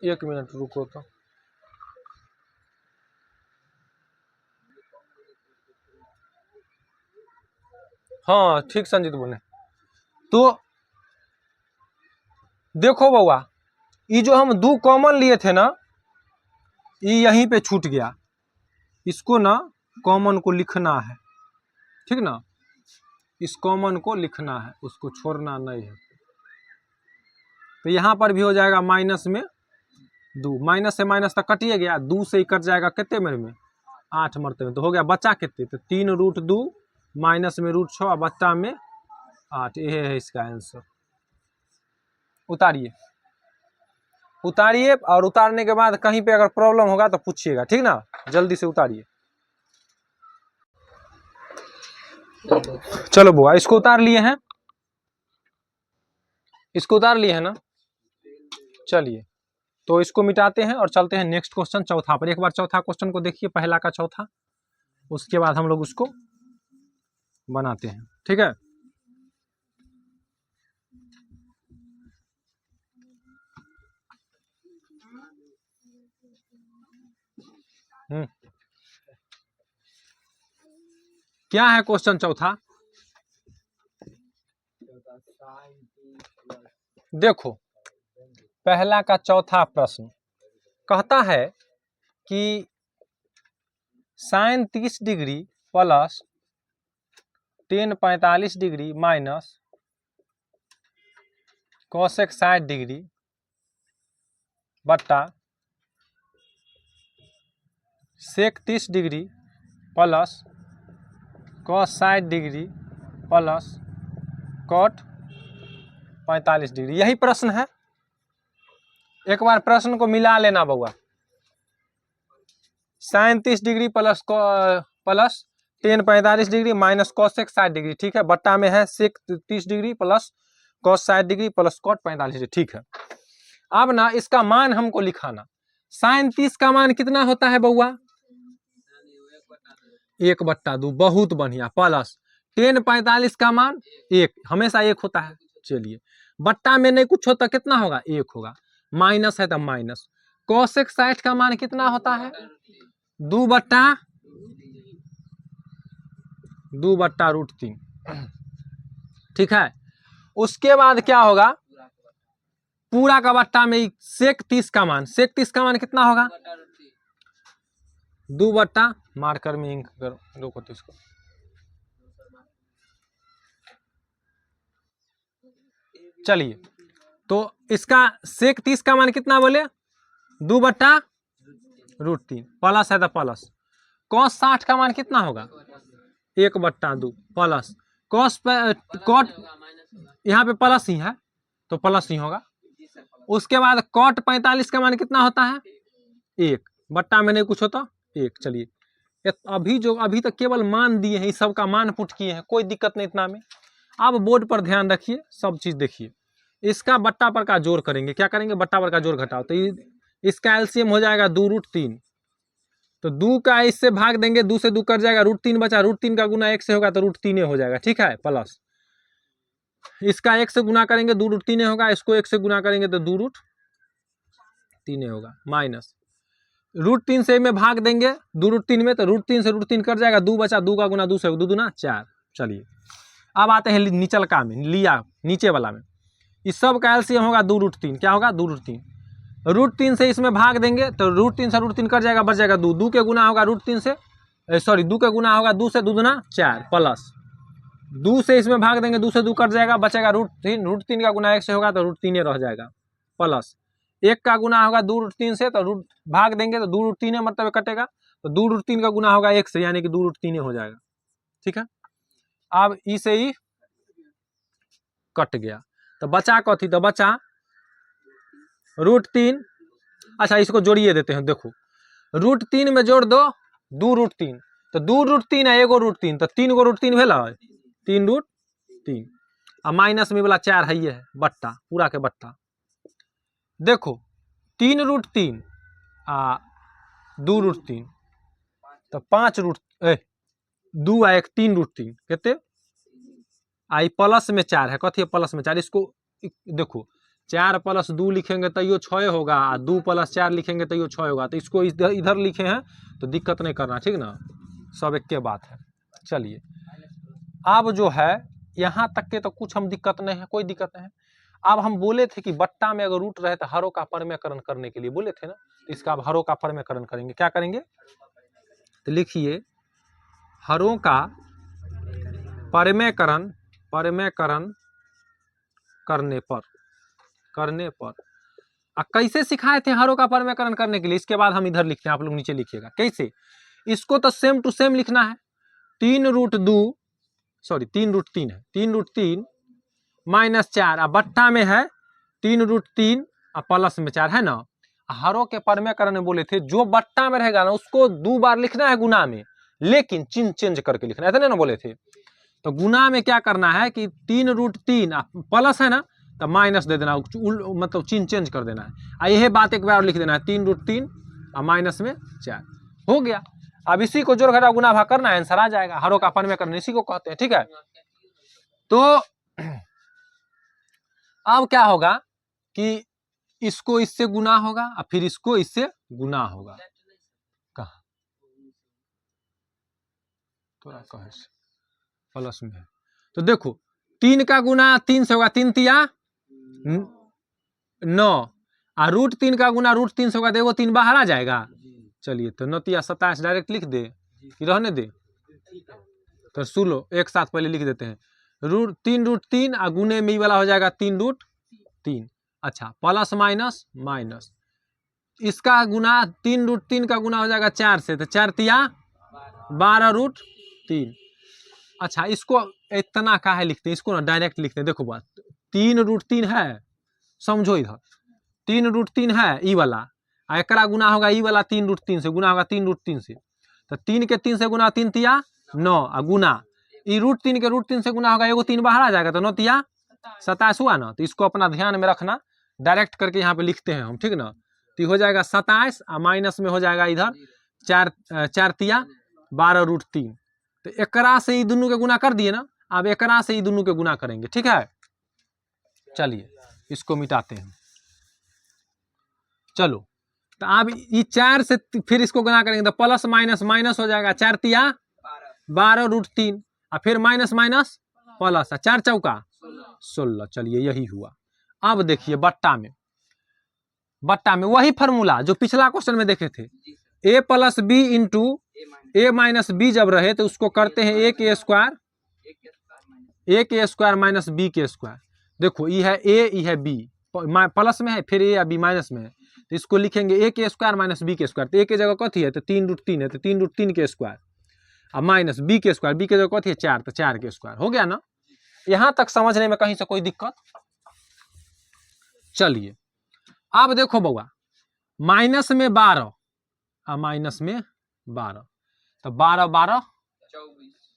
एक मिनट रुको तो, हाँ ठीक संजीत बोले, तो देखो बउआ ये जो हम 2 कॉमन लिए थे ना, ये यहीं पे छूट गया, इसको ना कॉमन को लिखना है, ठीक ना, इस कॉमन को लिखना है, उसको छोड़ना नहीं है, तो यहाँ पर भी हो जाएगा माइनस में 2, माइनस से माइनस तक कटिए गया, 2 से ही कट जाएगा कितने मेरे में 8 मरते में, तो हो गया बच्चा कितने, तो 3√2 माइनस में √6 बच्चा में 8, ये है इसका आंसर। उतारिए उतारिए, और उतारने के बाद कहीं पे अगर प्रॉब्लम होगा तो पूछिएगा, ठीक ना। जल्दी से उतारिए। चलो बुआ, इसको उतार लिए हैं, इसको उतार लिए हैं ना। चलिए तो इसको मिटाते हैं और चलते हैं नेक्स्ट क्वेश्चन, चौथा पर। एक बार चौथा क्वेश्चन को देखिए, पहला का चौथा, उसके बाद हम लोग उसको बनाते हैं, ठीक है। क्या है क्वेश्चन चौथा? देखो पहला का चौथा प्रश्न कहता है कि sine 30 degree plus tan 45 degree minus cosec 60 degree बट्टा sec 30 degree plus cos 60 degree plus cot 45 degree, यही प्रश्न है। एक बार प्रश्न को मिला लेना बउआ। Sine 30 degree plus tan 45 degree minus cosec 60 degree, ठीक है। बट्टा में है sec 30 degree plus cos 60 degree plus cot 45 degree, ठीक है। अब ना इसका मान हमको लिखाना। साइन 30 का मान कितना होता है बउआ? 1/2, बहुत बढ़िया। प्लस टेन 45 का मान 1, हमेशा 1 होता है। चलिए बट्टा में नहीं कुछ होता, कितना होगा? 1 होगा। माइनस है तो माइनस। कोसेक 60 का मान कितना होता है? 2/√3, ठीक है। उसके बाद क्या होगा? पूरा का बट्टा में सेक 30 का मान, सेक 30 का मान कितना होगा? 2/, मार्कर में इंक करो, रोको तो इसको। चलिए तो इसका सेक 30 का मान कितना बोले? 2/√3, प्लस है तो प्लस। कॉस 60 का मान कितना होगा? 1/2 प्लस कॉस कॉट, यहाँ पे प्लस ही है तो प्लस ही होगा। उसके बाद कॉट 45 का मान कितना होता है? 1, बट्टा में नहीं कुछ होता 1। चलिए अभी तक केवल मान दिए हैं, इस सब का मान पुट किए हैं, कोई दिक्कत नहीं इतना में। अब बोर्ड पर ध्यान रखिए, सब चीज देखिए। इसका बट्टा पर का जोड़ करेंगे, क्या करेंगे? बट्टा पर का जोड़ घटाओ, तो इसका एलसीएम हो जाएगा 2√3। तो 2 का इससे भाग देंगे, 2 से 2 कट जाएगा, √3 बचा। √3 का गुना 1 से होगा तो √3 हो जाएगा, ठीक है। प्लस इसका 1 से गुना करेंगे 2√3 होगा, इसको 1 से गुना करेंगे तो 2√3 होगा। माइनस √3 से में भाग देंगे 2√3 में, तो √3 से √3 कट जाएगा, 2 बचा। 2 का गुना 2 से 2 दूना 4। चलिए अब आते हैं निचलका में, लिया नीचे वाला में। इस सब का एलसीएम होगा 2√3, क्या होगा? 2√3। √3 से इसमें भाग देंगे तो √3 से √3 कट जाएगा, बच जाएगा 2। 2 के गुना होगा √3 से, सॉरी 2 के गुना होगा 2 से 2 दूना 4, प्लस 2 से इसमें भाग देंगे, 2 से 2 कट जाएगा, बचेगा √3। √3 का गुना 1 से होगा तो √3 रह जाएगा। प्लस 1 का गुना होगा 2√3 से, तो भाग देंगे तो 2√3 मतलब कटेगा, तो 2√3 का गुना होगा 1 से, यानी कि 2√3 हो जाएगा, ठीक है। अब ई से ई कट गया तो बचा कथी? तो बचा √3। अच्छा इसको जोड़िए देते हैं, देखो √3 में जोड़ दो 2√3, तो 2√3 है, एगो √3, तो 3 गो √3 भेला, 3√3। और माइनस में वाला 4 है, ये है बट्टा, पूरा के बट्टा। देखो 3√3 आ 2√3 तो 2 आ 1 3√3 कहते आई, प्लस में 4 है, कथी है? प्लस में 4। इसको देखो 4 + 2 लिखेंगे तो यो 6 होगा, 2 + 4 लिखेंगे तो यो 6 होगा। तो इसको इधर लिखे हैं तो दिक्कत नहीं करना, ठीक ना, सब एक के बात है। चलिए अब जो है यहाँ तक के तो कुछ हम दिक्कत नहीं है, कोई दिक्कत नहीं है। अब हम बोले थे कि बट्टा में अगर रूट रहे तो हरों का परमेकरण करने के लिए बोले थे ना, तो इसका अब हरों का परमेकरण करेंगे। क्या करेंगे? तो लिखिए हरों का परमेकरण करने पर कैसे सिखाए थे हरों का परमेकरण करने के लिए, इसके बाद हम इधर लिखते हैं, आप लोग नीचे लिखिएगा कैसे। इसको तो सेम टू सेम लिखना है। 3√2 है, 3√3 -4 और बट्टा में है 3√3 और प्लस में 4 है ना। हरों के परमेकरण में बोले थे जो बट्टा में रहेगा ना उसको 2 बार लिखना है गुना में, लेकिन चिन्ह चेंज करके लिखना है, ऐसा नहीं ना बोले थे। तो गुना में क्या करना है कि 3√3 प्लस है ना तो माइनस दे देना, मतलब चिन्ह चेंज कर देना है। यही बात एक बार लिख देना है 3√3 और माइनस में 4 हो गया। अब इसी को जोड़ घटा गुना भाग करना है, आंसर आ जाएगा। हरों का परमेकरण इसी को कहते हैं, ठीक है। तो अब क्या होगा कि इसको इससे गुना होगा और फिर इसको इससे गुना होगा। कहा थोड़ा कहे प्लस में है तो देखो 3 का गुना 3 से होगा, 3 तिया 9 और √3 का गुना √3 से होगा, देखो 3 बाहर आ जाएगा। चलिए तो 9 तिया 27 डायरेक्ट लिख दे कि रहने दे। तो सुनो एक साथ पहले लिख देते हैं 3√3 और गुने में वाला हो जाएगा 3√3। अच्छा प्लस माइनस माइनस, इसका गुना 3√3 का गुना हो जाएगा 4 से, तो 4 तिया 12√3। अच्छा इसको इतना का है लिखते हैं, इसको ना डायरेक्ट लिखते हैं। देखो बात 3√3 है, समझो इधर 3√3 है ई वाला, एकरा गुना होगा ई वाला 3√3 से, गुना होगा 3√3 से, तो 3 के 3 से गुना 3 तिया 9 और गुना ई √3 के √3 से गुना होगा, एगो 3 बाहर आ जाएगा तो 9 तिया 27 हुआ ना। तो इसको अपना ध्यान में रखना, डायरेक्ट करके यहाँ पे लिखते हैं हम, ठीक ना। तो हो जाएगा 27 और माइनस में हो जाएगा इधर 4 तिया 12√3। तो एकरा से ई दोनों के गुना कर दिए ना, अब एकरा से ई दोनों के गुना करेंगे, ठीक है। चलिए इसको मिटाते हैं, चलो। तो अब ये 4 से फिर इसको गुना करेंगे तो प्लस माइनस माइनस हो जाएगा, 4 तिया 12√3 और फिर माइनस माइनस प्लस, 4 चौका 16। चलिए यही हुआ। अब देखिए बट्टा में वही फॉर्मूला जो पिछला क्वेश्चन में देखे थे, a + b into a - b जब रहे तो उसको करते हैं a के स्क्वायर माइनस b के स्क्वायर। देखो ये है a ये है b, प्लस में है फिर a या b माइनस में है, तो इसको लिखेंगे a के स्क्वायर माइनस b के स्क्वायर। तो a के जगह कथी है तो 3√3 है, तो 3√3 के स्क्वायर और माइनस b के स्क्वायर, b के जगह कथी है 4, तो 4 के स्क्वायर हो गया ना। यहां तक समझने में कहीं से कोई दिक्कत? चलिए अब देखो बउआ माइनस में 12 और माइनस में 12, तो 12 12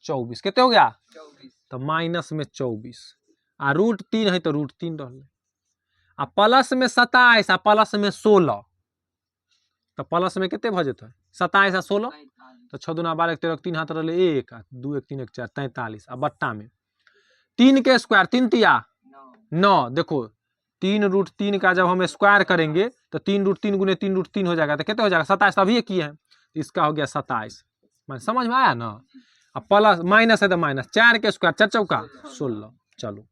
24 कितने हो गया, तो माइनस में 24 और √3 है तो √3 रह, आ प्लस में 27 आ प्लस में 16, तो प्लस में कितने भ जेते 27 आ 16, तो 6 दूना 12 13 3 हाथ रहे 1 2 1 3 1 4 43। आ बट्टा में 3 के स्क्वायर 3 तिया 9, देखो 3√3 का जब हम स्क्वायर करेंगे तो 3√3 गुने 3√3 हो जाएगा, तो कितने हो जाएगा 27, अभी एक ही है, इसका हो गया 27। समझ में आया ना। अब प्लस माइनस है तो माइनस, 4 के स्क्वायर 4 चौका 16। चलो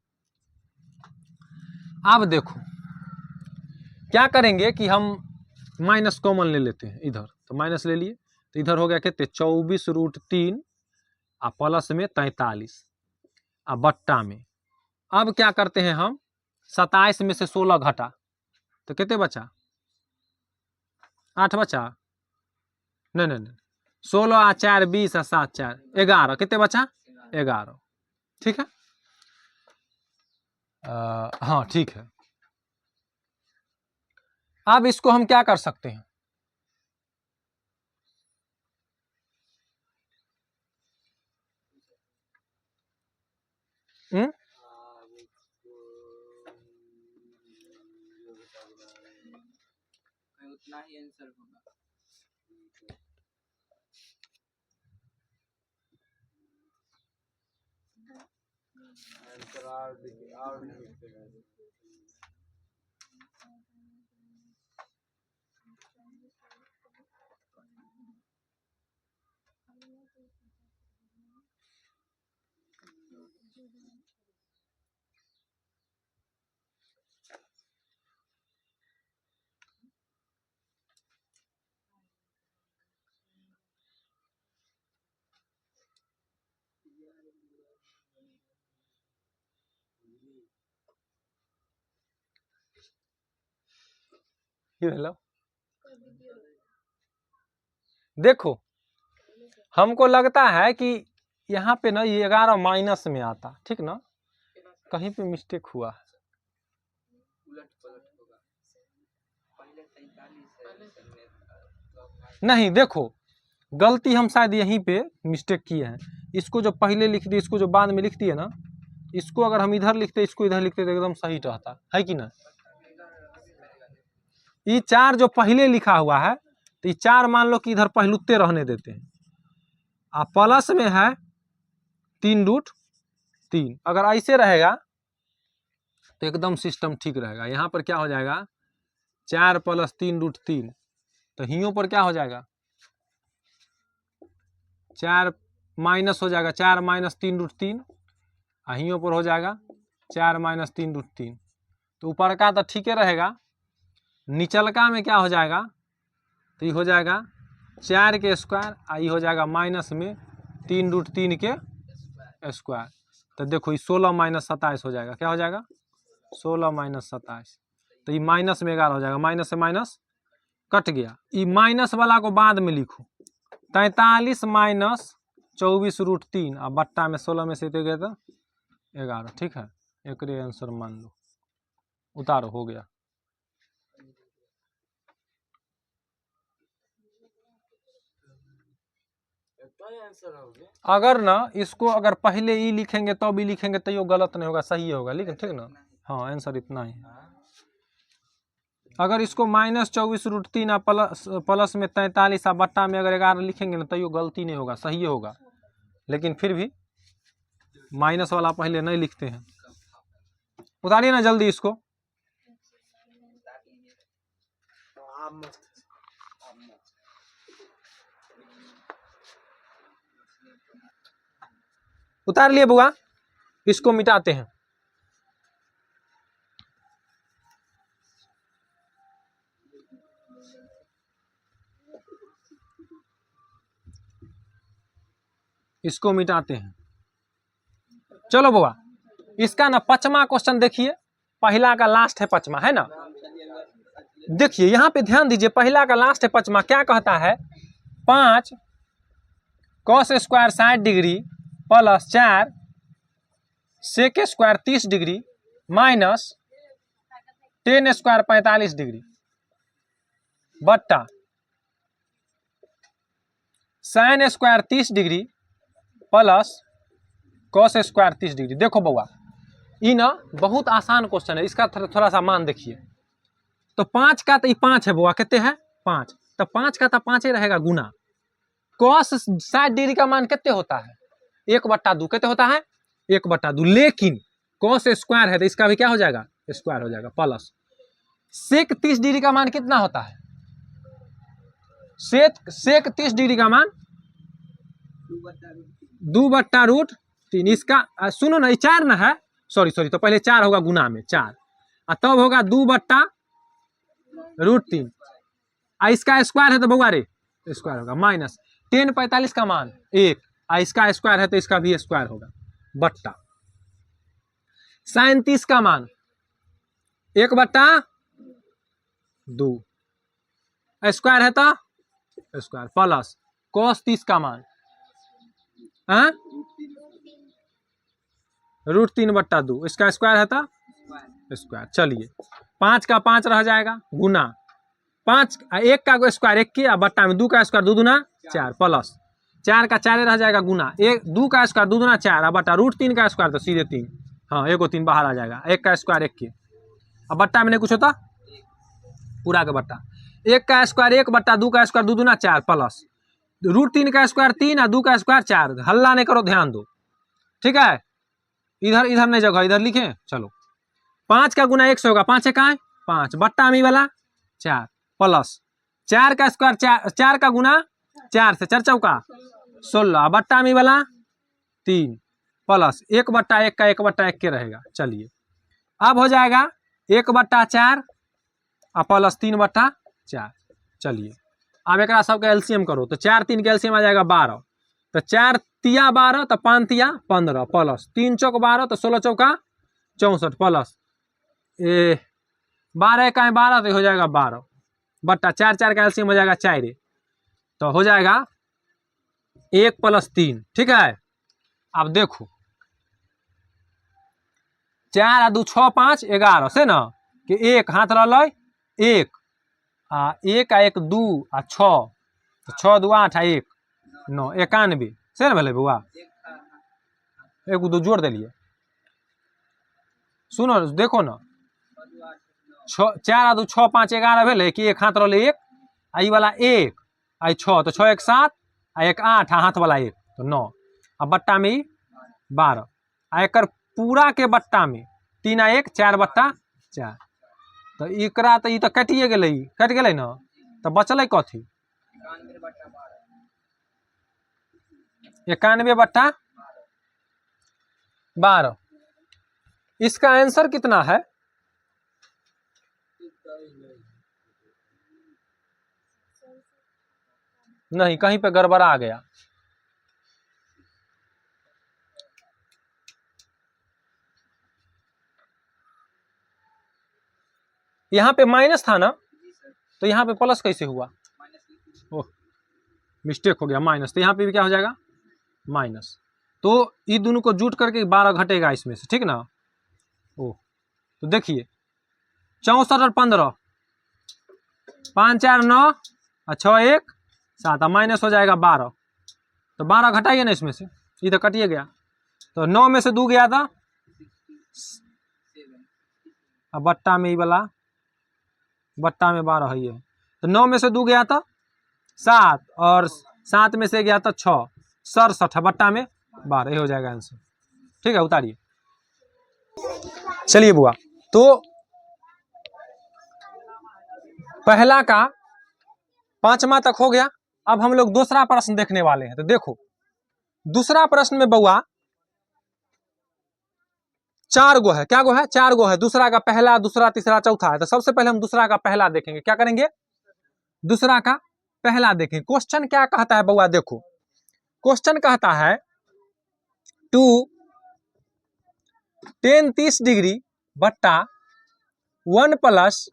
अब देखो क्या करेंगे कि हम माइनस कॉमन ले लेते हैं इधर, तो माइनस ले लिए तो इधर हो गया कितने 24√3 और प्लस में 43 और बट्टा में। अब क्या करते हैं हम 27 में से 16 घटा तो कितने बचा 8 बचा, नहीं 16 आ 4 20 आ 7 4 11, कितने बचा 11, ठीक है। हाँ ठीक है। अब इसको हम क्या कर सकते हैं, उतना ही आंसर होगा। और देखो हमको लगता है कि यहाँ पे ना ये 11 माइनस में आता, ठीक ना, कहीं पे मिस्टेक हुआ है। उलट पलट होगा। पहले 43 है नहीं देखो, गलती हम शायद यहीं पे मिस्टेक किए हैं। इसको जो पहले लिख दिए, इसको जो बाद में लिख दिए ना, इसको अगर हम इधर लिखते, इसको इधर लिखते तो एकदम सही रहता है कि ना। ये 4 जो पहले लिखा हुआ है, तो ये 4 मान लो कि इधर पहलुत्ते रहने देते हैं। आप प्लस में है 3√3, अगर ऐसे रहेगा तो एकदम सिस्टम ठीक रहेगा। यहाँ पर क्या हो जाएगा 4 + 3√3, तो हियों पर क्या हो जाएगा 4 माइनस हो जाएगा, 4 - 3√3, हियों पर हो जाएगा 4 - 3√3। तो ऊपर का तो ठीक रहेगा, निचलका में क्या हो जाएगा, तो ये हो जाएगा 4 के स्क्वायर, ये हो जाएगा माइनस में 3√3 के स्क्वायर। तो देखो ये 16 - 27 हो जाएगा, क्या हो जाएगा 16 - 27। तो ये माइनस में 11 हो जाएगा, माइनस से माइनस कट गया। ये माइनस वाला को बाद में लिखो, 43 - 24√3 और बट्टा में 16 में से तो गया था 11, ठीक है। एक आंसर मान लो, उतारो, हो गया। अगर ना इसको अगर पहले ई लिखेंगे तो भी लिखेंगे तो ये गलत नहीं होगा, सही होगा, लेकिन ठीक ना। हाँ आंसर इतना ही। अगर इसको -24√3 प्लस में 43 बट्टा में अगर 11 लिखेंगे ना तो ये गलती नहीं होगा, सही होगा। लेकिन फिर भी माइनस वाला पहले नहीं लिखते हैं। उतारिए ना जल्दी इसको। उतार लिए बुआ, इसको मिटाते हैं। इसको मिटाते हैं। चलो बुआ, इसका ना 5वां क्वेश्चन देखिए, पहला का लास्ट है 5वां, है ना। देखिए यहाँ पे ध्यान दीजिए, पहला का लास्ट है 5वां, क्या कहता है 5 cos square 60 degree plus 4 sec square 30 degree minus 10 square 45 degree बट्टा sin square 30 degree plus cos square 30 degree. देखो बउआ, ये ना बहुत आसान क्वेश्चन है, इसका थोड़ा सा मान देखिए। तो 5 का तो 5 है बुआ, कितने है 5, तो 5 का तो 5 ही रहेगा गुना। cos 60 डिग्री का मान कितने होता है 1/2, कितने होता है 1/2, लेकिन cos स्क्वायर है तो इसका भी क्या हो जाएगा स्क्वायर हो जाएगा, प्लस sec 30 डिग्री का मान कितना होता है, sec 30 डिग्री का मान 2/√3। इसका सुनो ना, ये 4 ना है, सॉरी तो पहले 4 होगा गुना में 4, और तब होगा 2/√3, इसका स्क्वायर है तो बउआ रे स्क्वायर होगा, माइनस 10 45 का मान 1, इसका स्क्वायर है तो इसका भी स्क्वायर होगा, बट्टा sin 30 का मान 1/2, स्क्वायर है तो स्क्वायर, प्लस cos 30 का मान √3/2, इसका स्क्वायर है तो स्क्वायर। चलिए 5 का 5 रह जाएगा गुना 5, 1 का स्क्वायर 1 किया, बट्टा में 2 का स्क्वायर 2 दूना 4, प्लस 4 का 4 रह जाएगा गुना 2 का स्क्वायर 2 दूना 4, बट्टा √3 का स्क्वायर तो सीधे 3, हाँ 1 और 3 बाहर आ जाएगा, 1 का स्क्वायर 1 के, अब बट्टा में नहीं कुछ होता, पूरा का बट्टा 1 का स्क्वायर 1/2 का स्क्वायर 2 दूना 4, प्लस √3 का स्क्वायर 3 और 2 का स्क्वायर 4, हल्ला नहीं करो, ध्यान दो, ठीक है। इधर नहीं जगह, इधर लिखें। चलो 5 का गुना 1 से होगा, 5 का 5, बट्टा में वाला 4, प्लस 4 का स्क्वायर 4 का गुना 4 से 4 चौका 16, बट्टा में वाला 3, प्लस 1/1 का 1/1 के रहेगा। चलिए अब हो जाएगा 1/4 और प्लस 3/4। चलिए अब एक सबका एलसीएम करो, तो 4 3 का एलसीएम आ जाएगा 12, तो 4 तिया 12 तो 5 तिया 15, प्लस 3 चौक 12 तो 16 चौका 64, प्लस 12 का 12 तो हो जाएगा 12, बट्टा 4 4 का एलसीएम हो जाएगा 4, तो हो जाएगा 1 + 3, ठीक है। अब देखो 4 आ 2 6 5 11 से ना कि एक हाथ रहा एक आ 1 आ 1 2 आ 6 तो 6 2 8 आ 1 9 91 से ना भले बउआ एक था एक दो जोड़ दिलिए सुनो देखो ना 4 आ 2 6 5 11 भेले कि एक हाथ रहा एक आ ई वाला एक आ 6 तो 6 1 7 आ 1 8 आ हाथ वाला एक तो 9 आ बट्टा में 12 आ एकर पूरा के बट्टा में 3 आ 1 4 बट्टा 4 तो एकरा तो ई तो कटिए गेलै कट गेलै ना तो बचलै कथी 91 बट्टा 12 इसका आंसर कितना है नहीं कहीं पे गड़बड़ा गया यहाँ पे माइनस था ना तो यहाँ पे प्लस कैसे हुआ ओह मिस्टेक हो गया माइनस तो यहाँ पे भी क्या हो जाएगा माइनस तो ये दोनों को जुट करके 12 घटेगा इसमें से ठीक ना ओह तो देखिए 64 और 15 5 4 9 और 6 1 7 माइनस हो जाएगा 12 तो 12 घटाइए ना इसमें से ये तो कटिए गया तो 9 में से 2 गया था अब बट्टा में ये वाला बट्टा में 12 है ये तो 9 में से 2 गया था 7 और 7 में से गया था 6 67 बट्टा में 12 ये हो जाएगा आंसर ठीक है उतारिए चलिए बुआ तो पहला का 5वां तक हो गया अब हम लोग दूसरा प्रश्न देखने वाले हैं तो देखो दूसरा प्रश्न में बुआ 4 गो है क्या गो है 4 गो है दूसरा का पहला दूसरा तीसरा चौथा है तो सबसे पहले हम दूसरा का पहला देखेंगे क्या करेंगे दूसरा का पहला देखेंगे क्वेश्चन क्या कहता है बुआ देखो क्वेश्चन कहता है 2 10 30 डिग्री बट्टा 1 प्लस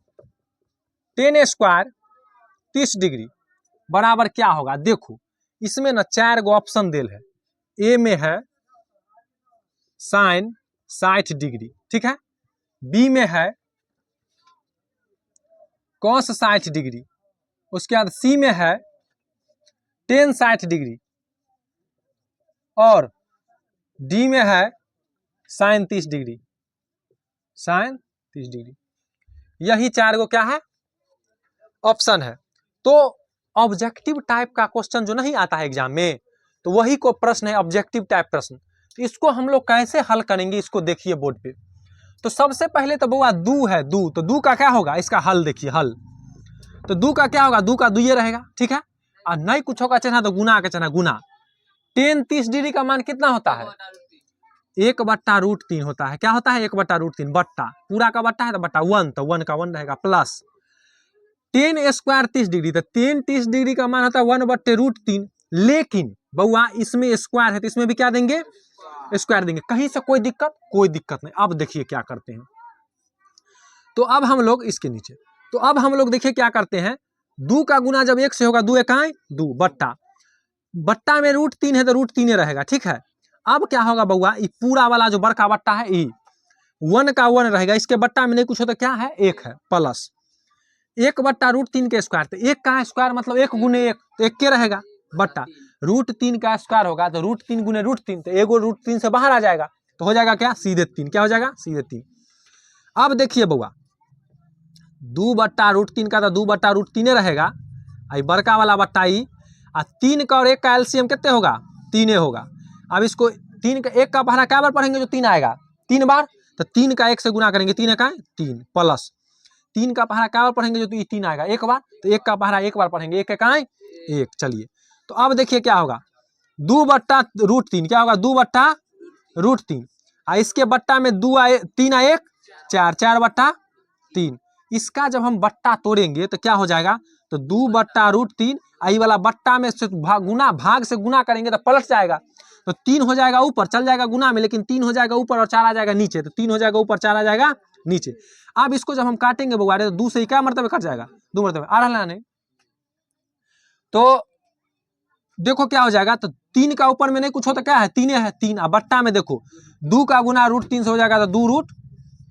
10 स्क्वायर 30 डिग्री बराबर क्या होगा देखो इसमें ना 4 गो ऑप्शन देल है ए में है साइन 60 डिग्री ठीक है बी में है कॉस 60 डिग्री उसके बाद सी में है टेन 60 डिग्री और डी में है साइन 30 डिग्री साइन 30 डिग्री यही 4 गो क्या है ऑप्शन है तो ऑब्जेक्टिव टाइप का क्वेश्चन जो नहीं आता है एग्जाम में तो वही को प्रश्न है ऑब्जेक्टिव टाइप प्रश्न तो इसको हम लोग कैसे हल करेंगे इसको देखिए बोर्ड पे तो सबसे पहले तो बुआ दू है दू तो दू का क्या होगा इसका हल देखिए हल तो दू का क्या होगा दू का दुए रहेगा ठीक है और नहीं कुछ होगा चाहे तो गुना का चाहे गुना 10 30 डिग्री का मान कितना होता है 1/√3 होता है क्या होता है 1/√3 बट्टा पूरा का बट्टा है तो बट्टा 1 तो 1 का 1 रहेगा प्लस 10 स्क्वायर 30 डिग्री तो 10 30 डिग्री का मान होता है 1/√3 लेकिन बउआ इसमें स्क्वायर है तो इसमें भी क्या देंगे स्क्वायर देंगे कहीं से कोई दिक्कत नहीं अब देखिए क्या करते हैं तो अब हम लोग इसके नीचे तो अब हम लोग देखिए क्या करते हैं 2 का गुना जब 1 से होगा 2 एकाई 2 बट्टा बट्टा में √3 है तो √3 रहेगा ठीक है अब क्या होगा बउआ ये पूरा वाला जो बड़का बट्टा है ये 1 का 1 रहेगा इसके बट्टा में नहीं कुछ हो तो क्या है 1 है प्लस 1/√3 के स्क्वायर तो 1 का स्क्वायर मतलब 1 गुने 1 तो 1 के रहेगा बट्टा √3 का स्क्वायर होगा तो √3 गुने √3 तो एगो √3 से बाहर आ जाएगा तो हो जाएगा क्या सीधे 3 क्या हो जाएगा सीधे 3 अब देखिए बउआ 2/√3 का तो 2/√3 रहेगा आई बड़का वाला बट्टा ई 3 का और 1 का एलसीएम कितने होगा 3 होगा अब इसको 3 का 1 का पहला क्या बार पढ़ेंगे जो 3 आएगा 3 बार तो 3 का 1 से गुना करेंगे 3 का 3 प्लस 3 का पहला क्या बार पढ़ेंगे जो 3 आएगा 1 बार तो 1 का पहला 1 बार पढ़ेंगे 1 का 1 चलिए तो अब देखिए क्या होगा 2/√3 क्या होगा 2/√3 इसके बट्टा में 3 1 4 4/3 इसका जब हम बट्टा तोड़ेंगे तो क्या हो जाएगा तो 2/√3 आई वाला बट्टा में से भाग से गुना करेंगे तो पलट जाएगा तो 3 हो जाएगा ऊपर चल जाएगा गुना में लेकिन 3 हो जाएगा ऊपर और 4 आ जाएगा नीचे तो 3 हो जाएगा ऊपर 4 आ जाएगा नीचे अब इसको जब हम काटेंगे बुआरे तो 2 से क्या मरतबे कट जाएगा 2 मरतबे आ रहा नहीं तो देखो क्या हो जाएगा तो 3 का ऊपर में नहीं कुछ हो तो क्या है 3 है 3 अब बट्टा में देखो 2 का गुना √3 से हो जाएगा तो 2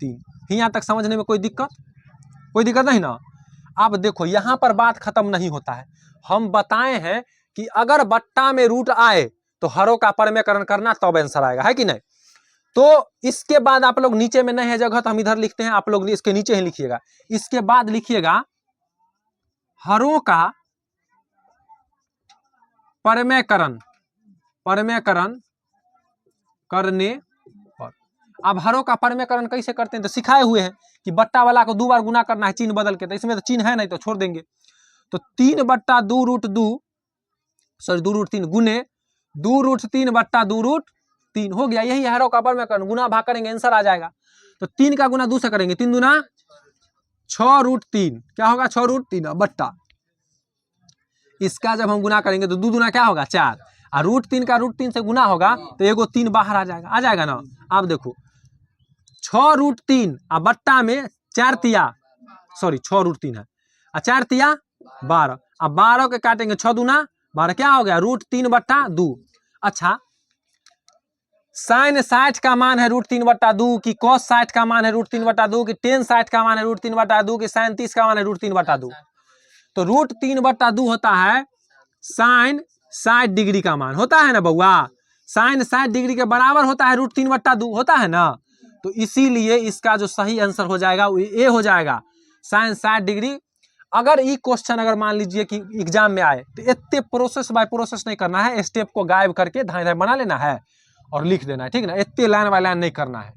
3। यहाँ तक समझने में कोई दिक्कत नहीं ना। अब देखो यहाँ पर बात खत्म नहीं होता है। हम बताए हैं कि अगर बट्टा में रूट आए तो हरों का परमेकरण करना तब आंसर आएगा, है कि नहीं। तो इसके बाद आप लोग नीचे में नहीं है जगह तो हम इधर लिखते हैं, आप लोग इसके नीचे ही लिखिएगा। इसके बाद लिखिएगा हरों का परमेकरण करने पर। अब हरों का परमेकरण कैसे करते हैं तो सिखाए हुए हैं कि बट्टा वाला को 2 बार गुना करना है चिन्ह बदल के, तो इसमें तो चिन्ह है नहीं तो छोड़ देंगे। तो 3/2√2 सॉरी 2√3 गुने 2√3/2√3 हो गया। यही हरों का परमेकरण। गुना भाग करेंगे आंसर आ जाएगा। तो 3 का गुना 2 से करेंगे, 3 दूना 6√3 क्या होगा 6√3 बट्टा। इसका जब हम गुना करेंगे तो 2 दूना क्या होगा 4 और √3 का √3 से गुना होगा तो एगो 3 बाहर आ जाएगा ना। आप देखो 6√3 और बट्टा में 4 तिया सॉरी 6√3 है और 4 तिया 12। अब 12 के काटेंगे 6 दूना 12 क्या हो गया √3/2। अच्छा साइन 60 का मान है √3/2 की कॉस 60 का मान है √3/2 की टेन 60 का मान है √3/2 की साइन 30 का मान है √3/2। तो √3/2 होता है साइन 60 डिग्री का मान होता है ना बउआ। साइन 60 डिग्री के बराबर होता है √3/2 होता है ना। तो इसीलिए इसका जो सही आंसर हो जाएगा वो ए हो जाएगा साइन 60 डिग्री। अगर ये क्वेश्चन अगर मान लीजिए कि एग्जाम में आए तो इतने प्रोसेस बाय प्रोसेस नहीं करना है, स्टेप को गायब करके धाए धाए बना लेना है और लिख देना है, ठीक ना। इतने लाइन बाय लाइन नहीं करना है।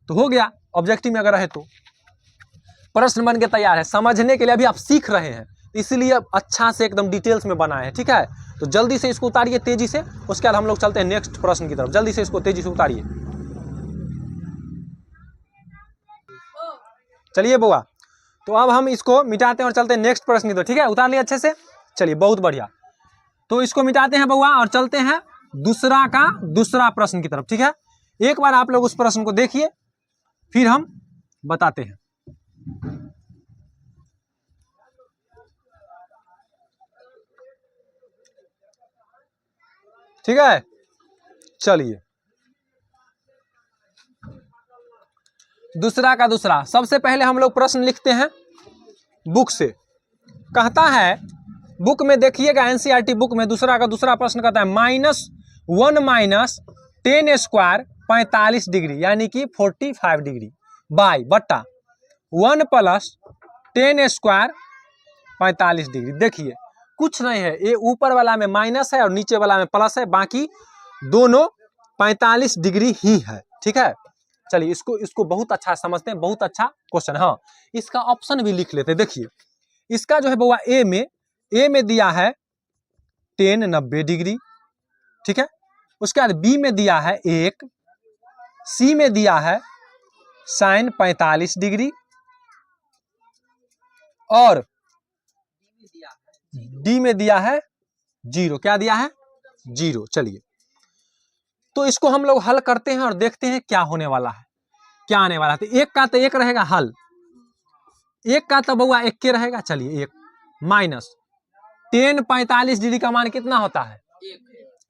तो हो गया ऑब्जेक्टिव में अगर है तो प्रश्न बन के तैयार है। समझने के लिए अभी आप सीख रहे हैं इसलिए अच्छा से एकदम डिटेल्स में बनाए हैं, ठीक है। तो जल्दी से इसको उतारिए तेजी से, उसके बाद हम लोग चलते हैं नेक्स्ट प्रश्न की तरफ। जल्दी से इसको तेजी से उतारिए। चलिए बुआ, तो अब हम इसको मिटाते हैं और चलते हैं नेक्स्ट प्रश्न की तरफ, ठीक है। उतार लिया अच्छे से, चलिए बहुत बढ़िया। तो इसको मिटाते हैं बुआ और चलते हैं दूसरा प्रश्न की तरफ, ठीक है। एक बार आप लोग उस प्रश्न को देखिए फिर हम बताते हैं। ठीक है, चलिए दूसरा। सबसे पहले हम लोग प्रश्न लिखते हैं बुक से। कहता है बुक में देखिएगा एनसीईआरटी बुक में दूसरा प्रश्न कहता है -1 - 10 स्क्वायर 45 डिग्री यानी कि 45 डिग्री बाई बट्टा 1 + 10 स्क्वायर 45 डिग्री। देखिए कुछ नहीं है, ये ऊपर वाला में माइनस है और नीचे वाला में प्लस है, बाकी दोनों 45 डिग्री ही है, ठीक है। चलिए इसको बहुत अच्छा समझते हैं, बहुत अच्छा क्वेश्चन। हाँ इसका ऑप्शन भी लिख लेते हैं। देखिए इसका जो है बउआ ए में दिया है 10 90 डिग्री, ठीक है। उसके बाद बी में दिया है 1, सी में दिया है साइन 45 डिग्री और डी में दिया है 0। क्या दिया है 0। चलिए तो इसको हम लोग हल करते हैं और देखते हैं क्या होने वाला है, क्या आने वाला है। तो एक का तो एक रहेगा हल, एक का तो बउआ एक के रहेगा। चलिए 1 माइनस 10 45 डिग्री का मान कितना होता है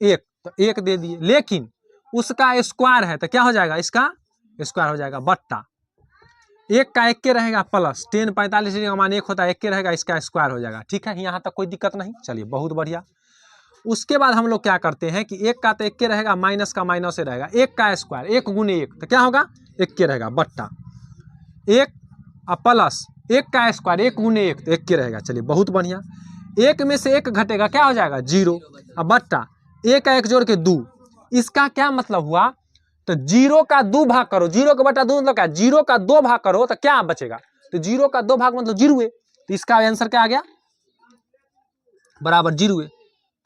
1, तो 1 दे दिए। लेकिन उसका स्क्वायर है तो क्या हो जाएगा, इसका स्क्वायर हो जाएगा बट्टा 1 का एक के रहेगा प्लस 10 45 डिग्री का मान 1 होता है, एक के रहेगा, इसका स्क्वायर हो जाएगा, ठीक है। यहाँ तक कोई दिक्कत नहीं। चलिए बहुत बढ़िया। उसके बाद हम लोग क्या करते हैं कि 1 का तो एक के रहेगा, माइनस का माइनस से रहेगा, 1 का स्क्वायर 1 गुने 1 तो क्या होगा 1 के रहेगा बट्टा 1 प्लस 1 का स्क्वायर 1 गुने 1 तो 1 के रहेगा। चलिए बहुत बढ़िया। 1 में से 1 घटेगा क्या हो जाएगा 0 अब बट्टा 1 का 1 जोड़ के 2। इसका क्या मतलब हुआ, तो 0 का 2 भाग करो, 0 का बटा 2 मतलब क्या 0 का 2 भाग करो तो क्या बचेगा, तो 0 का 2 भाग मतलब 0 है। तो इसका आंसर क्या आ गया बराबर 0 है।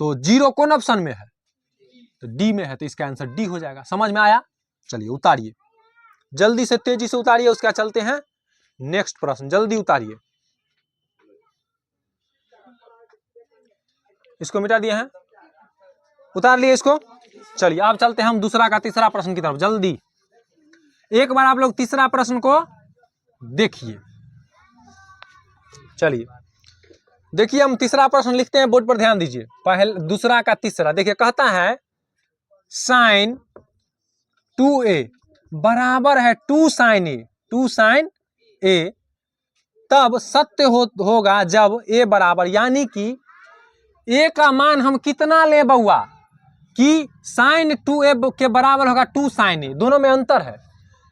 तो 0 कौन ऑप्शन में है, तो डी में है, तो इसका आंसर डी हो जाएगा। समझ में आया। चलिए उतारिए जल्दी से, तेजी से उतारिए। उसका चलते हैं नेक्स्ट प्रश्न, जल्दी उतारिए। इसको मिटा दिए हैं, उतार लिए इसको। चलिए अब चलते हैं हम दूसरा का तीसरा प्रश्न की तरफ जल्दी। एक बार आप लोग तीसरा प्रश्न को देखिए। चलिए देखिए हम तीसरा प्रश्न लिखते हैं, बोर्ड पर ध्यान दीजिए। पहले दूसरा का तीसरा देखिए, कहता है साइन 2a बराबर है 2 साइन a 2 sin a, तब सत्य होगा जब a बराबर, यानी कि a का मान हम कितना ले बउआ कि sin 2a के बराबर होगा 2 sin a, दोनों में अंतर है।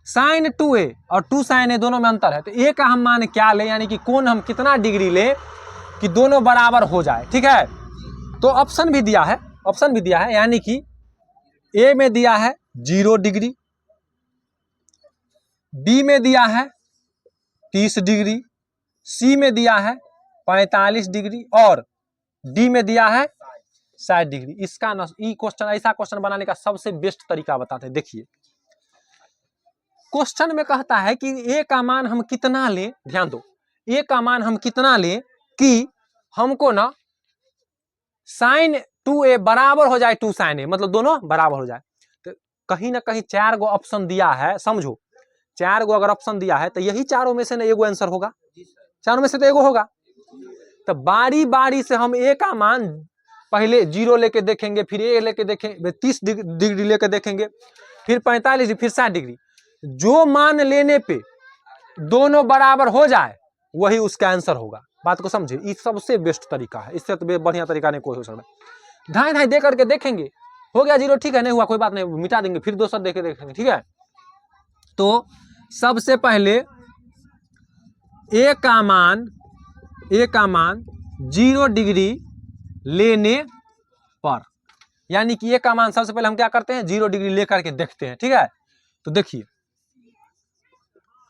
sin 2a और 2 sin a दोनों में अंतर है, तो a का हम मान क्या ले, यानी कि कोण हम कितना डिग्री ले कि दोनों बराबर हो जाए। ठीक है, तो ऑप्शन भी दिया है, यानी कि a में दिया है 0 डिग्री, b में दिया है 30 डिग्री, c में दिया है 45 डिग्री और d में दिया है 60 डिग्री। इसका क्वेश्चन, ऐसा क्वेश्चन बनाने का सबसे बेस्ट तरीका बताते हैं। देखिए, क्वेश्चन में कहता है कि a का मान हम कितना लें, ध्यान दो, a का मान हम कितना लें कि हमको ना sin 2a बराबर हो जाए 2 sin a, मतलब दोनों बराबर हो जाए। तो कहीं ना कहीं 4 गो ऑप्शन दिया है, समझो 4 गो अगर ऑप्शन दिया है तो यही चारों में से ना एगो आंसर होगा, चारों में से तो एगो होगा। तो बारी बारी से हम a का मान पहले 0 लेके देखेंगे, फिर a लेके देखेंगे, 30 डिग्री लेके देखेंगे, फिर 45 फिर 60 डिग्री। जो मान लेने पे दोनों बराबर हो जाए वही उसका आंसर होगा। बात को समझे, ये सबसे बेस्ट तरीका है, इससे तो बढ़िया तरीका नहीं कोई हो सकता। ढाई ढाई दे करके देखेंगे, हो गया 0, ठीक है, नहीं हुआ कोई बात नहीं, मिटा देंगे, फिर दूसरा देके देखेंगे। ठीक है, तो सबसे पहले a का मान 0 डिग्री लेने पर, यानी कि a का मान सबसे पहले हम क्या करते हैं 0 डिग्री लेकर के देखते हैं। ठीक है, तो देखिए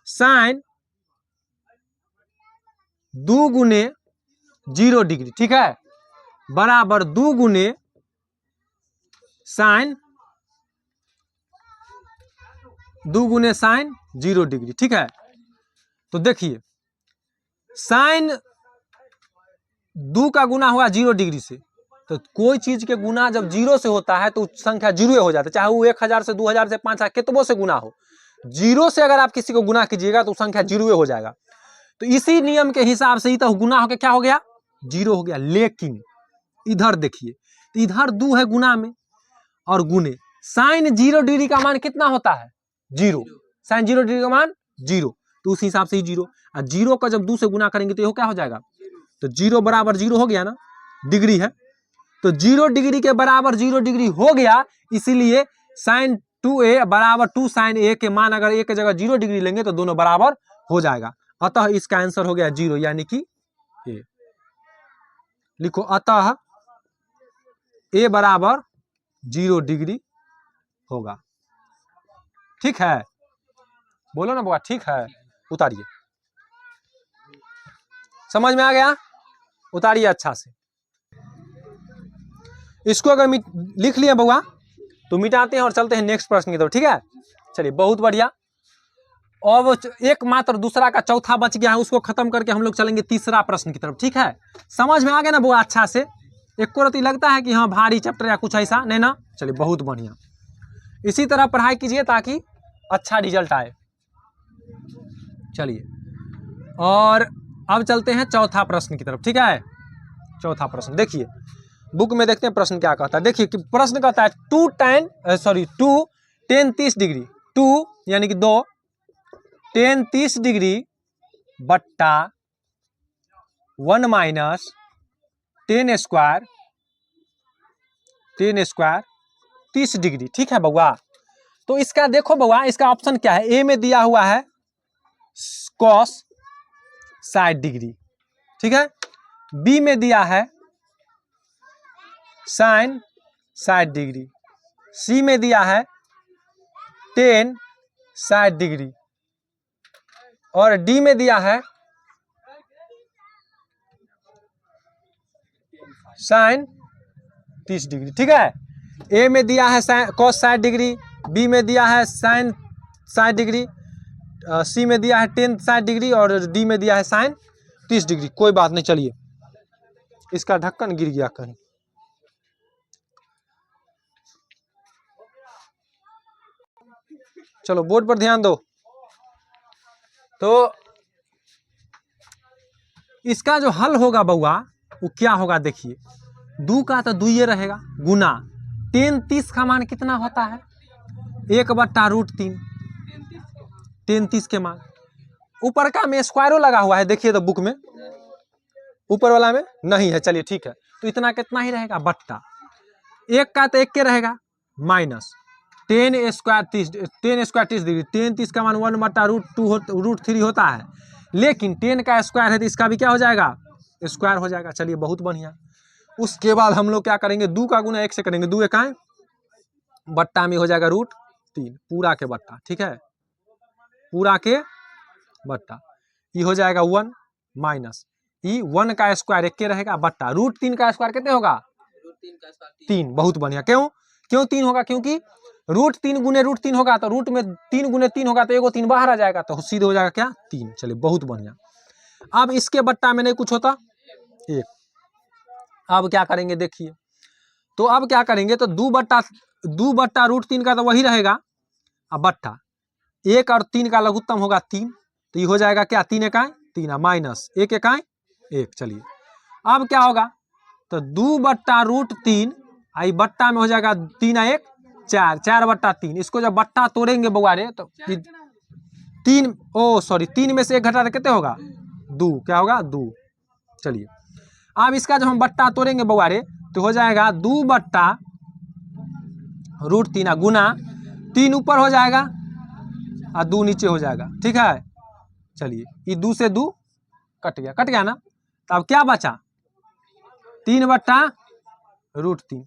sin 2 गुने 0 डिग्री, ठीक है, बराबर 2 गुने sin 0 डिग्री। ठीक है, तो देखिए sin 2 का गुना हुआ 0 डिग्री से, तो कोई चीज के गुना जब 0 से होता है तो संख्या 0 हो जाता है, चाहे वो 1000 से 2000 से 5000 कितनों से गुना हो। 0 से अगर आप किसी को गुना कीजिएगा तो संख्या 0 हो जाएगा। तो इसी नियम के हिसाब से ही तो गुना होकर क्या हो गया 0 हो गया। लेकिन इधर देखिए, तो इधर 2 है गुना में और गुने sin 0 डिग्री का मान कितना होता है 0, sin 0 डिग्री का मान 0, तो उस हिसाब से ही 0, और 0 का जब 2 से गुना करेंगे तो ये क्या हो जाएगा, तो 0 बराबर 0 हो गया ना, डिग्री है तो 0 डिग्री के बराबर 0 डिग्री हो गया। इसीलिए sin 2a बराबर 2 sin a के मान अगर a के जगह 0 डिग्री लेंगे तो दोनों बराबर हो जाएगा। अतः इसका आंसर हो गया 0, यानी कि a। लिखो, अतः a बराबर 0 डिग्री होगा। ठीक है, बोलो ना बुआ, ठीक है, उतारिए, समझ में आ गया, उतारिए अच्छा से। इसको अगर लिख लिया बुआ तो मिटाते हैं और चलते हैं नेक्स्ट प्रश्न की तरफ। ठीक है, चलिए, बहुत बढ़िया। और एक मात्र दूसरा का चौथा बच गया है, उसको खत्म करके हम लोग चलेंगे तीसरा प्रश्न की तरफ। ठीक है, समझ में आ गया ना बुआ अच्छा से, एक को रती लगता है कि हाँ भारी चैप्टर या कुछ ऐसा नहीं ना। चलिए, बहुत बढ़िया, इसी तरह पढ़ाई कीजिए ताकि अच्छा रिजल्ट आए। चलिए, और अब चलते हैं चौथा प्रश्न की तरफ। ठीक है, चौथा प्रश्न देखिए, बुक में देखते हैं प्रश्न क्या कहता है। देखिए कि प्रश्न कहता है 2 tan 30 डिग्री, 2 यानी कि 2 tan 30 डिग्री बट्टा 1 माइनस tan स्क्वायर 30 डिग्री। ठीक है बउआ, तो इसका देखो बउआ, इसका ऑप्शन क्या है, ए में दिया हुआ है cos 60 डिग्री, ठीक है, बी में दिया है sin 60 डिग्री, सी में दिया है tan 60 डिग्री और डी में दिया है sin 30 डिग्री। ठीक है, ए में दिया है cos 60 डिग्री, बी में दिया है sin 60 डिग्री, सी में दिया है tan 60 डिग्री और डी में दिया है sin 30 डिग्री। कोई बात नहीं, चलिए, इसका ढक्कन गिर गया कहीं। चलो बोर्ड पर ध्यान दो। तो इसका जो हल होगा बउआ वो क्या होगा, देखिए 2 का तो 2 ही रहेगा, गुना tan 30 का मान कितना होता है 1/√3, tan 30 के मान ऊपर का में स्क्वायरो लगा हुआ है, देखिए तो बुक में ऊपर वाला में नहीं है। चलिए ठीक है, तो इतना कितना ही रहेगा बट्टा, एक का तो एक के रहेगा माइनस 10 स्क्वायर 30 डिग्री, 10 30 का मान 1/√2 √3 होता है, लेकिन 10 का स्क्वायर है तो इसका भी क्या हो जाएगा, स्क्वायर हो जाएगा। चलिए बहुत बढ़िया। उसके बाद हम लोग क्या करेंगे, 2 का गुना 1 से करेंगे, 2 एकाएं बट्टा में हो जाएगा √3 पूरा के बट्टा, ठीक है, पूरा के बट्टा। ये हो जाएगा 1 माइनस ये 1 का स्क्वायर एक के रहेगा बट्टा √3 का स्क्वायर कितने होगा, √3 का स्क्वायर 3। बहुत बढ़िया। क्यों 3 होगा, क्योंकि √3 गुने √3 होगा तो रूट में 3 गुने 3 होगा तो एगो 3 बाहर आ जाएगा तो सीधे हो जाएगा क्या 3। चलिए बहुत बढ़िया। अब इसके बट्टा में नहीं कुछ होता 1। अब क्या करेंगे देखिए, तो अब क्या करेंगे, तो 2 बट्टा √3 का तो वही रहेगा, अब बट्टा 1 और 3 का लघुत्तम होगा 3, तो ये हो जाएगा क्या 3 एकाएं 3 माइनस 1 एकाएं 1। चलिए अब क्या होगा, तो 2/√3 आई बट्टा में हो जाएगा 3 1 4, 4/3। इसको जब बट्टा तोड़ेंगे बउआरे तो 3 में से 1 घटा तो कितने होगा 2, क्या होगा 2। चलिए अब इसका जब हम बट्टा तोड़ेंगे बउआरे तो हो जाएगा 2/√3 गुना 3 ऊपर हो जाएगा और 2 नीचे हो जाएगा, ठीक है। चलिए ये 2 से 2 कट गया ना, तो अब क्या बचा 3/√3।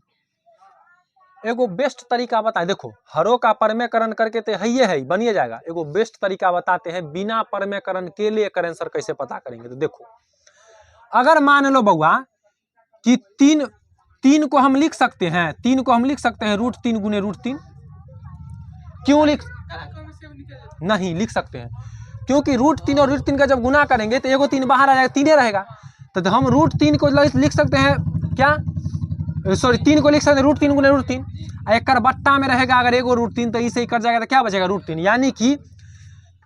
एगो बेस्ट तरीका बताए, देखो हरों का परमेकरण करके तो है बनिए जाएगा। एगो बेस्ट तरीका बताते हैं, बिना परमेकरण के लिए आंसर कैसे पता करेंगे। तो देखो अगर मान लो बउआ कि 3 को हम लिख सकते हैं, 3 को हम लिख सकते हैं √3 गुने √3। क्यों नहीं लिख सकते हैं, क्योंकि √3 और √3 का जब गुना करेंगे तो एगो 3 बाहर आ जाएगा, 3 रहेगा। तो हम √3 को लिख सकते हैं क्या, सॉरी 3 को लिख सकते हैं √3 गुने √3। एक बट्टा में रहेगा अगर एगो √3 तो इसे ही कट जाएगा तो क्या बचेगा √3, यानी कि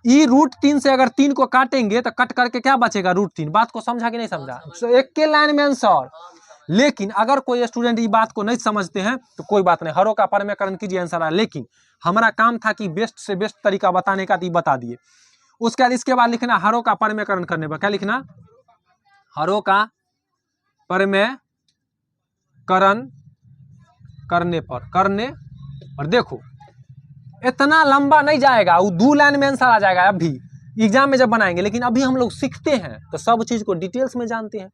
ई √3 से अगर 3 को काटेंगे तो कट करके क्या बचेगा √3। बात को समझा कि नहीं समझा, एक के लाइन में आंसर। लेकिन अगर कोई स्टूडेंट ये बात को नहीं समझते हैं तो कोई बात नहीं, हरों का परमेकरण कीजिए आंसर आया। लेकिन हमारा काम था कि बेस्ट से बेस्ट तरीका बताने का, तो बता दिए। उसके बाद इसके बाद लिखना हरों का परमेकरण करने पर, क्या लिखना, हरों का परमेकरण करने पर देखो इतना लंबा नहीं जाएगा, वो 2 लाइन में आंसर आ जाएगा अभी एग्जाम में जब बनाएंगे। लेकिन अभी हम लोग सीखते हैं तो सब चीज को डिटेल्स में जानते हैं,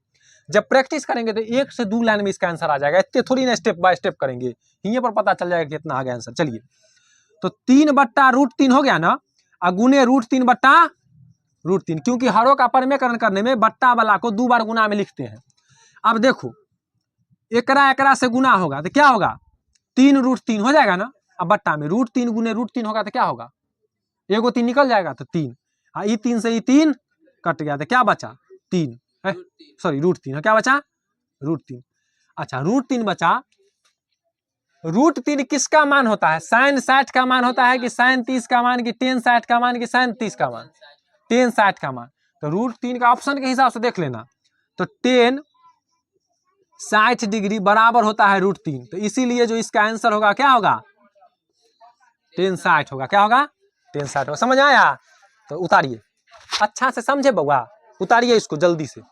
जब प्रैक्टिस करेंगे तो 1 से 2 लाइन में इसका आंसर आ जाएगा। इतने थोड़ी ना स्टेप बाय स्टेप करेंगे, यहीं पर पता चल जाएगा कितना आ गया आंसर। चलिए तो 3/√3 हो गया ना, और गुने √3/√3, क्योंकि हरों का परमेकरण करने में बट्टा वाला को 2 बार गुना में लिखते हैं। अब देखो एकरा से गुना होगा तो क्या होगा 3√3 हो जाएगा ना, अब बट्टा में √3 गुने √3 होगा तो क्या होगा, एगो 3 निकल जाएगा तो 3, ई 3 से ई 3 कट गया तो क्या बचा 3, सॉरी √3 क्या बचा √3। अच्छा √3 बचा, √3 किसका मान होता है, sin 60 का मान होता है कि sin 30 का मान कि tan 60 का मान कि sin 30 का मान, tan 60 का मान। तो √3 का ऑप्शन के हिसाब से देख लेना, तो tan 60 डिग्री बराबर होता है √3, तो इसीलिए जो इसका आंसर होगा क्या होगा tan 60 होगा, क्या होगा tan 60 होगा। समझ आया, तो उतारिए अच्छा से समझे बउआ, उतारिए इसको जल्दी से।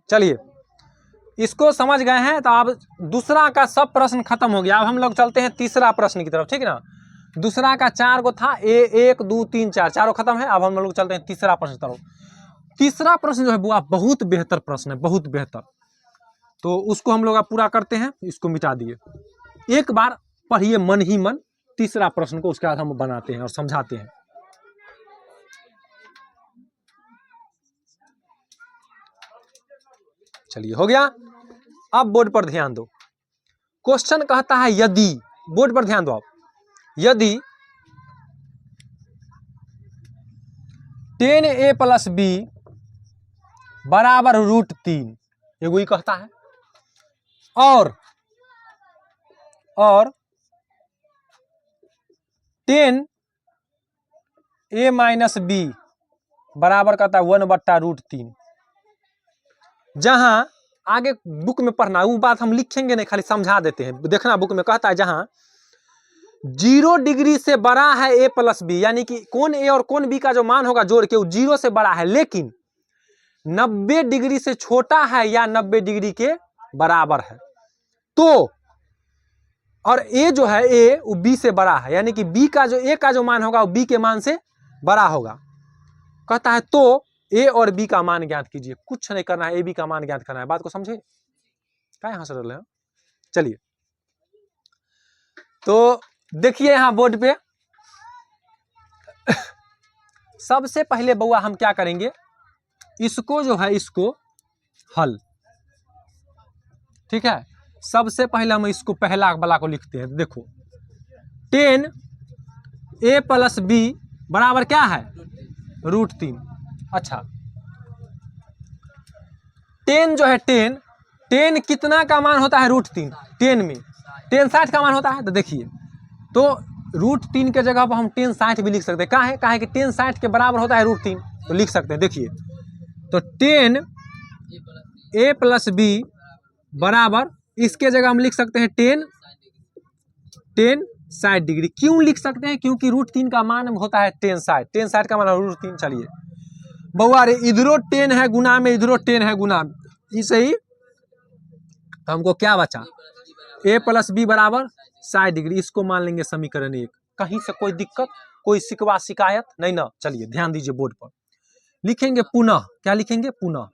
चलिए इसको समझ गए हैं तो अब दूसरा का सब प्रश्न खत्म हो गया। अब हम लोग चलते हैं तीसरा प्रश्न की तरफ, ठीक है ना। दूसरा का 4 गो था, 1 2 3 4 चारों खत्म है। अब हम लोग चलते हैं तीसरा प्रश्न की तरफ। तीसरा प्रश्न जो है बुआ बहुत बेहतर प्रश्न है, बहुत बेहतर। तो उसको हम लोग अब पूरा करते हैं, इसको मिटा दिए। एक बार पढ़िए मन ही मन तीसरा प्रश्न को, उसके बाद हम बनाते हैं और समझाते हैं। चलिए हो गया। अब बोर्ड पर ध्यान दो, क्वेश्चन कहता है यदि, बोर्ड पर ध्यान दो आप, यदि 10a + b बराबर √3, एगो ही कहता है, और 10a - b बराबर कहता है 1/√3। जहां आगे बुक में पढ़ना, वो बात हम लिखेंगे नहीं, खाली समझा देते हैं। देखना बुक में कहता है जहां 0 डिग्री से बड़ा है a प्लस बी, यानी कि कोण a और कोण b का जो मान होगा जोड़ के वो 0 से बड़ा है, लेकिन 90 डिग्री से छोटा है या 90 डिग्री के बराबर है, तो और a जो है a वो b से बड़ा है, यानी कि b का जो a का जो मान होगा वो b के मान से बड़ा होगा। कहता है तो a और b का मान ज्ञात कीजिए। कुछ नहीं करना है, a b का मान ज्ञात करना है। बात को समझे? क्या हंस रहे हैं? चलिए तो देखिए यहां बोर्ड पे सबसे पहले बउआ हम क्या करेंगे, इसको जो है इसको हल, ठीक है। सबसे पहले हम इसको पहला वाला को लिखते हैं। देखो 10 a प्लस b बराबर क्या है, √3। अच्छा 10 जो है 10 कितना का मान होता है, √3। 10 में 10 60 का मान होता है, तो देखिए तो √3 के जगह पर हम 10 60 भी लिख सकते हैं। कहा है कि 10 60 के बराबर होता है √3, तो लिख सकते हैं। देखिए तो 10 a प्लस b बराबर, इसके जगह हम लिख सकते हैं 10 60 डिग्री। क्यों लिख सकते हैं, क्योंकि √3 का मान होता है 10 60 का मान √3। चलिए बउआ रे इधरो 10 है गुना में, इधरो 10 है गुना में, इसे ही तो हमको क्या बचा, a प्लस बी बराबर 60 डिग्री। इसको मान लेंगे समीकरण 1। कहीं से कोई दिक्कत, कोई शिकवा शिकायत नहीं ना। चलिए ध्यान दीजिए बोर्ड पर, लिखेंगे पुनः। क्या लिखेंगे, पुनः।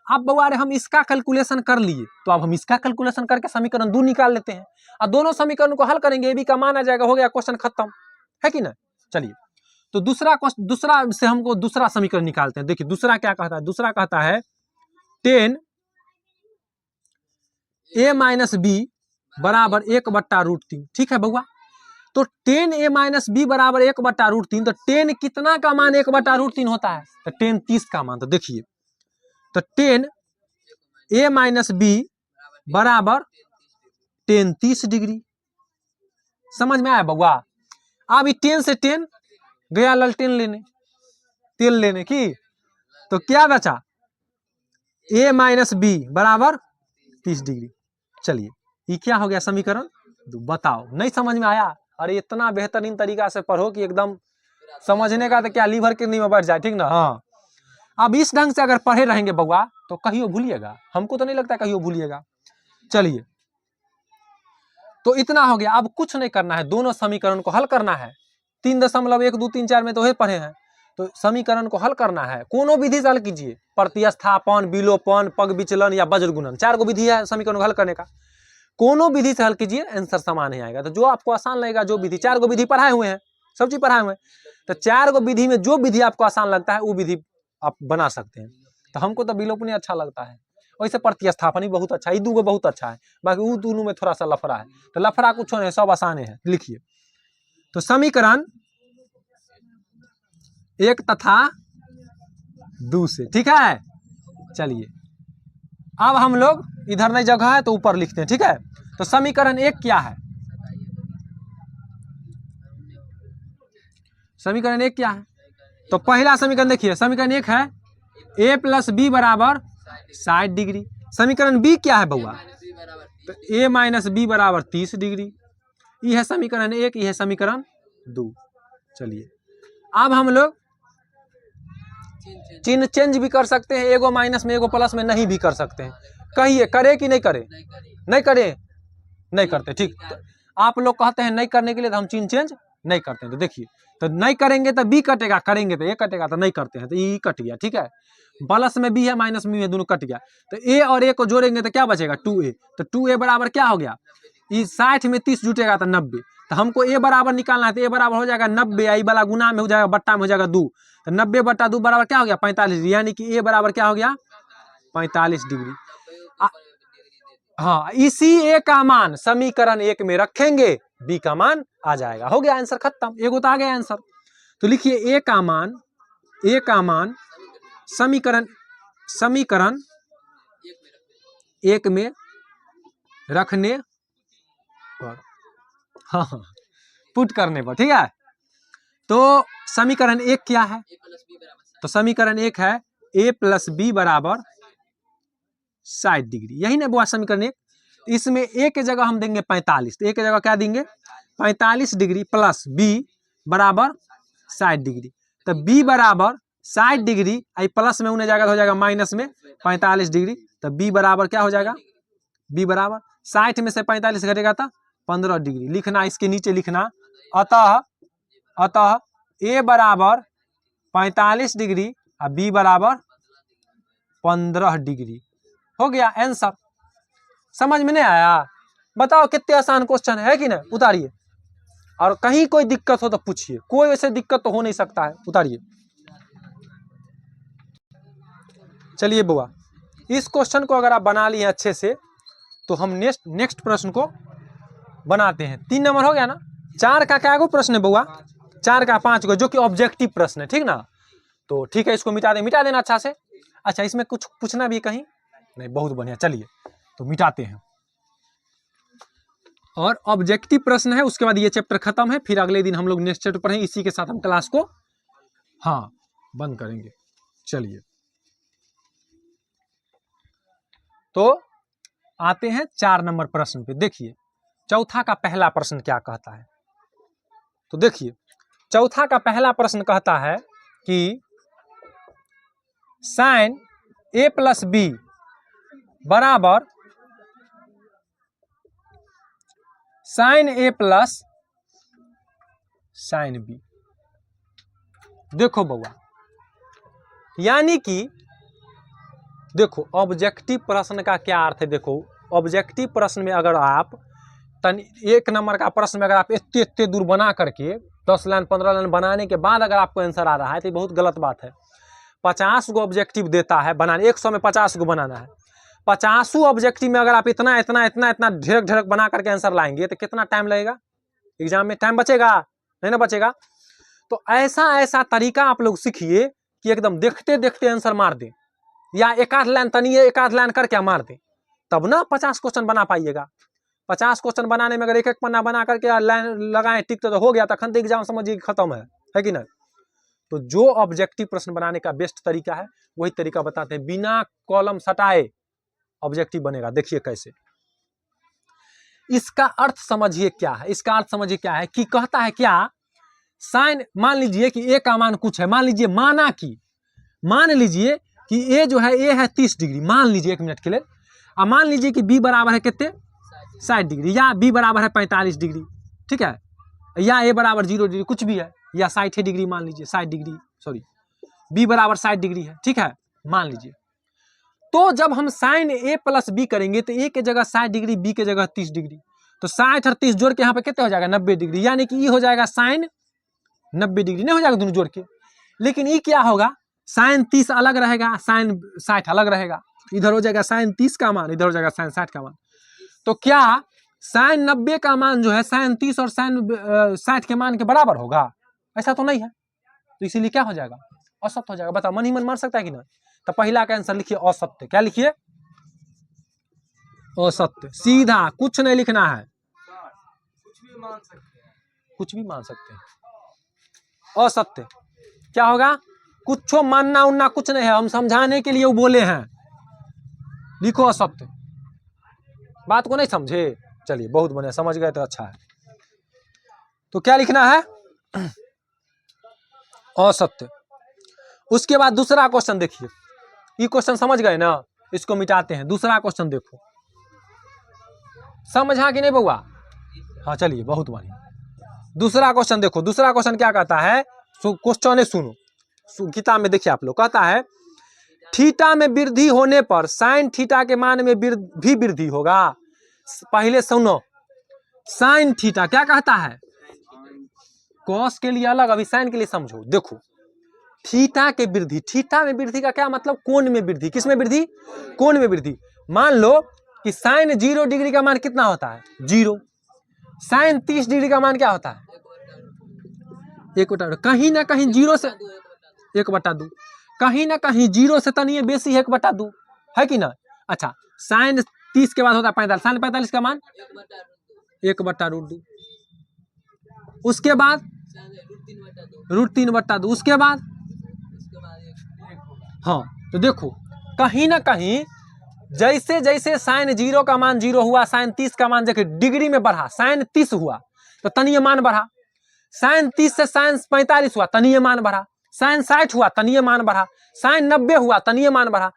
अब बउआ रे हम इसका कैलकुलेशन कर लिए, तो अब हम इसका कैलकुलेशन करके समीकरण 2 निकाल लेते हैं और दोनों समीकरण को हल करेंगे, ए बी का मान आ जाएगा, हो गया क्वेश्चन खत्म, है कि नहीं। चलिए तो दूसरा से हमको दूसरा समीकरण निकालते हैं। देखिए दूसरा क्या कहता है, दूसरा कहता है 10 a माइनस बी बराबर 1/√3। ठीक है बउआ, तो 10 a माइनस बी बराबर 1/√3, तो 10 कितना का मान 1/√3 होता है, तो 10 30 का मान। तो देखिए तो 10 a माइनस बी बराबर 10 30 डिग्री। समझ में आया बउआ? अब 10 से 10 गया ललटेन लेने, तेल लेने की, तो क्या बचा, a माइनस बी बराबर 30 डिग्री। चलिए ये क्या हो गया, समीकरण 2। बताओ नहीं समझ में आया? अरे इतना बेहतरीन तरीका से पढ़ो कि एकदम समझने का तो क्या लीवर किडनी में बढ़ जाए, ठीक ना। हाँ अब इस ढंग से अगर पढ़े रहेंगे बउआ तो कहियो भूलिएगा, हमको तो नहीं लगता कहियो भूलिएगा। चलिए तो इतना हो गया। अब कुछ नहीं करना है, दोनों समीकरण को हल करना है। 3.1 2 3 4 में तो वही पढ़े हैं, तो समीकरण को हल करना है। कोनो विधि से हल कीजिए, प्रतिस्थापन, विलोपन, पग विचलन या वज्र गुणन, 4 गो विधि है समीकरण को हल करने का। कोनो विधि से हल कीजिए, आंसर समान ही आएगा। तो जो आपको आसान लगेगा, जो विधि, 4 गो विधि पढ़ाए हुए हैं, सब चीज पढ़ाए हुए हैं, तो 4 गो विधि में जो विधि आपको आसान लगता है वो विधि आप बना सकते हैं। तो हमको तो विलोपन अच्छा लगता है, वैसे प्रतिस्थापन ही बहुत अच्छा है, 2 गो बहुत अच्छा है, बाकी वो दोनों में थोड़ा सा लफड़ा है। तो लफड़ा कुछ नहीं, सब आसान है। लिखिए तो समीकरण 1 तथा 2 से, ठीक है। चलिए अब हम लोग इधर नहीं जगह है तो ऊपर लिखते हैं, ठीक है। तो समीकरण 1 क्या है, समीकरण 1 क्या है, तो पहला समीकरण देखिए, समीकरण 1 है a प्लस बी बराबर 60 डिग्री। समीकरण बी क्या है बउआ, तो a माइनस बी बराबर 30 डिग्री। ये है समीकरण 1, ये है समीकरण 2। चलिए अब हम लोग चिन्ह चेंज भी कर सकते हैं, एगो माइनस में एगो प्लस में नहीं भी कर सकते हैं। कहिए करे कि नहीं करे, नहीं करे, नहीं करते, ठीक। तो आप लोग कहते हैं नहीं करने के लिए, तो हम चिन्ह चेंज नहीं करते हैं। तो देखिए तो नहीं करेंगे तो बी कटेगा, करेंगे तो ए कटेगा, तो नहीं करते हैं तो ई कट गया, ठीक है। प्लस में बी है, माइनस में बी है, दोनों कट गया। तो ए और ए को जोड़ेंगे तो क्या बचेगा, 2a। तो 2a बराबर क्या हो गया, इस 60 में 30 जुटेगा तो 90। तो हमको ए बराबर निकालना है, तो ए बराबर हो जाएगा 90, आई वाला गुना में हो जाएगा, बट्टा में हो जाएगा 2। तो 90/2 बराबर क्या हो गया, 45 डिग्री, यानी कि ए बराबर क्या हो गया, 45 डिग्री। हाँ इसी ए का मान समीकरण 1 में रखेंगे, बी का मान आ जाएगा, हो गया आंसर खत्म। एगो तो आ गया आंसर। तो लिखिए ए का मान समीकरण 1 में रखने पर, हाँ पुट करने पर, ठीक है। तो समीकरण 1 क्या है, तो समीकरण 1 है a प्लस बी बराबर 60 डिग्री, यही ना बुआ समीकरण 1। इसमें a के जगह हम देंगे 45, तो a के जगह क्या देंगे 45 डिग्री प्लस बी बराबर 60 डिग्री। तो बी बराबर 60 डिग्री, आई प्लस में उन्हें जाएगा तो हो जाएगा माइनस में 45 डिग्री। तो बी बराबर क्या हो जाएगा, बी बराबर 60 में से 45 घटेगा तो 15 डिग्री। लिखना इसके नीचे लिखना, अतः ए बराबर 45 डिग्री और बी बराबर 15 डिग्री। हो गया आंसर। समझ में नहीं आया? बताओ कितने आसान क्वेश्चन है कि नहीं? उतारिए, और कहीं कोई दिक्कत हो तो पूछिए, कोई वैसे दिक्कत तो हो नहीं सकता है। उतारिए। चलिए बुआ, इस क्वेश्चन को अगर आप बना लिए अच्छे से तो हम नेक्स्ट प्रश्न को बनाते हैं। 3 नंबर हो गया ना। 4 का क्या प्रश्न है बुआ? 4 का 5 को, जो कि ऑब्जेक्टिव प्रश्न है, ठीक ना। तो ठीक है, इसको मिटा देना अच्छा से। अच्छा, इसमें कुछ पूछना भी कहीं नहीं? बहुत बढ़िया, चलिए तो मिटाते हैं। और ऑब्जेक्टिव प्रश्न है, उसके बाद ये चैप्टर खत्म है, फिर अगले दिन हम लोग नेक्स्ट चैप्टर पढ़ेंगे। इसी के साथ हम क्लास को बंद करेंगे। चलिए तो आते हैं 4 नंबर प्रश्न पे। देखिए चौथा का पहला प्रश्न क्या कहता है। तो देखिए चौथा का पहला प्रश्न कहता है कि साइन ए प्लस बी बराबर साइन ए प्लस साइन बी। देखो बउआ, यानी कि देखो ऑब्जेक्टिव प्रश्न का क्या अर्थ है। देखो ऑब्जेक्टिव प्रश्न में अगर आप 1 नंबर का प्रश्न में अगर आप इतने दूर बना करके 10 लाइन 15 लाइन बनाने के बाद अगर आपको आंसर आ रहा है तो ये बहुत गलत बात है। 50 गो ऑब्जेक्टिव देता है बनाने, 100 में 50 गो बनाना है। 50 ऑब्जेक्टिव में अगर आप इतना ढेरक बना करके आंसर लाएंगे तो कितना टाइम लगेगा? एग्जाम में टाइम बचेगा? नहीं ना बचेगा। तो ऐसा तरीका आप लोग सीखिए कि एकदम देखते देखते आंसर मार दें, या एक आध लाइन करके मार दें, तब ना 50 क्वेश्चन बना पाइएगा। 50 क्वेश्चन बनाने में अगर एक पन्ना बना करके लाइन लगाए टिक तो हो गया, तखन तो एग्जाम समझिए खत्म है कि नहीं। तो जो ऑब्जेक्टिव प्रश्न बनाने का बेस्ट तरीका है वही तरीका बताते हैं, बिना कॉलम सटाए ऑब्जेक्टिव बनेगा। देखिए कैसे, इसका अर्थ समझिए क्या है। इसका अर्थ समझिए क्या है कि कहता है क्या, साइन मान लीजिए कि ए का मान कुछ है, मान लीजिए कि ए जो है ए है 30 डिग्री, मान लीजिए 1 मिनट के लिए। अब मान लीजिए कि बी बराबर है कितने 60 डिग्री, या बी बराबर है 45 डिग्री, ठीक है, या ए बराबर 0 डिग्री, कुछ भी है, या 60 डिग्री मान लीजिए, 60 डिग्री सॉरी बी बराबर 60 डिग्री है, ठीक है, मान लीजिए। तो जब हम साइन ए प्लस बी करेंगे तो ए के जगह 60 डिग्री, बी के जगह 30 डिग्री, तो 60 और 30 जोड़ के यहाँ पे कितने हो जाएगा 90 डिग्री, यानी कि ई हो जाएगा साइन 90 डिग्री, नहीं हो जाएगा दोनों जोड़ के। लेकिन ई क्या होगा, साइन 30 अलग रहेगा, साइन 60 अलग रहेगा, इधर हो जाएगा साइन 30 का मान, इधर हो जाएगा साइन 60 का मान। तो क्या साइन 90 का मान जो है साइन 30 और साइन 60 के मान के बराबर होगा? ऐसा तो नहीं है, तो इसीलिए क्या हो जाएगा, असत्य हो जाएगा। बताओ मन ही मन मार सकता है कि नहीं? तो पहला का आंसर लिखिए असत्य। क्या लिखिए? असत्य। सीधा, कुछ नहीं लिखना है, कुछ भी मान सकते हैं। असत्य क्या होगा? कुछ मानना उनना कुछ नहीं है, हम समझाने के लिए वो बोले हैं। लिखो असत्य। बात को नहीं समझे? चलिए बहुत बढ़िया, समझ गए तो अच्छा है। तो क्या लिखना है? असत्य। उसके बाद दूसरा क्वेश्चन देखिए, ये क्वेश्चन समझ गए ना, इसको मिटाते हैं। दूसरा क्वेश्चन देखो, समझा कि नहीं बउआ? हाँ चलिए बहुत बढ़िया। दूसरा क्वेश्चन देखो, दूसरा क्वेश्चन क्या कहता है, क्वेश्चन सुनो, किताब में देखिए आप लोग। कहता है थीटा में वृद्धि होने पर साइन थीटा के मान में भी वृद्धि होगा। पहले सुनो, साइन थीटा क्या कहता है, कॉस के लिए अलग, अभी साइन के लिए समझो। देखो थीटा के वृद्धि, थीटा में वृद्धि का क्या मतलब, कोण में वृद्धि। किस में वृद्धि? कोण में वृद्धि। मान लो कि साइन 0 डिग्री का मान कितना होता है 0, साइन 30 डिग्री का मान क्या होता है 1/2, कहीं ना कहीं 0 से 1/2, कहीं ना कहीं 0 से तनिए बेसी 1/2 है कि ना। अच्छा, साइन 30 के बाद होता है 45, साइन 45 का मान 1/√2, उसके बाद √3/2, उसके बाद हाँ। तो देखो कहीं ना कहीं जैसे जैसे साइन 0 का मान 0 हुआ, साइन 30 का मान देखिए डिग्री में बढ़ा, साइन 30 हुआ, तो तनीय मान बढ़ा। साइन 30 से साइन 45 हुआ, तनीय मान बढ़ा। साइन 60 हुआ, तनीय मान बढ़ा। साइन 90 हुआ, तनीय मान बढ़ा।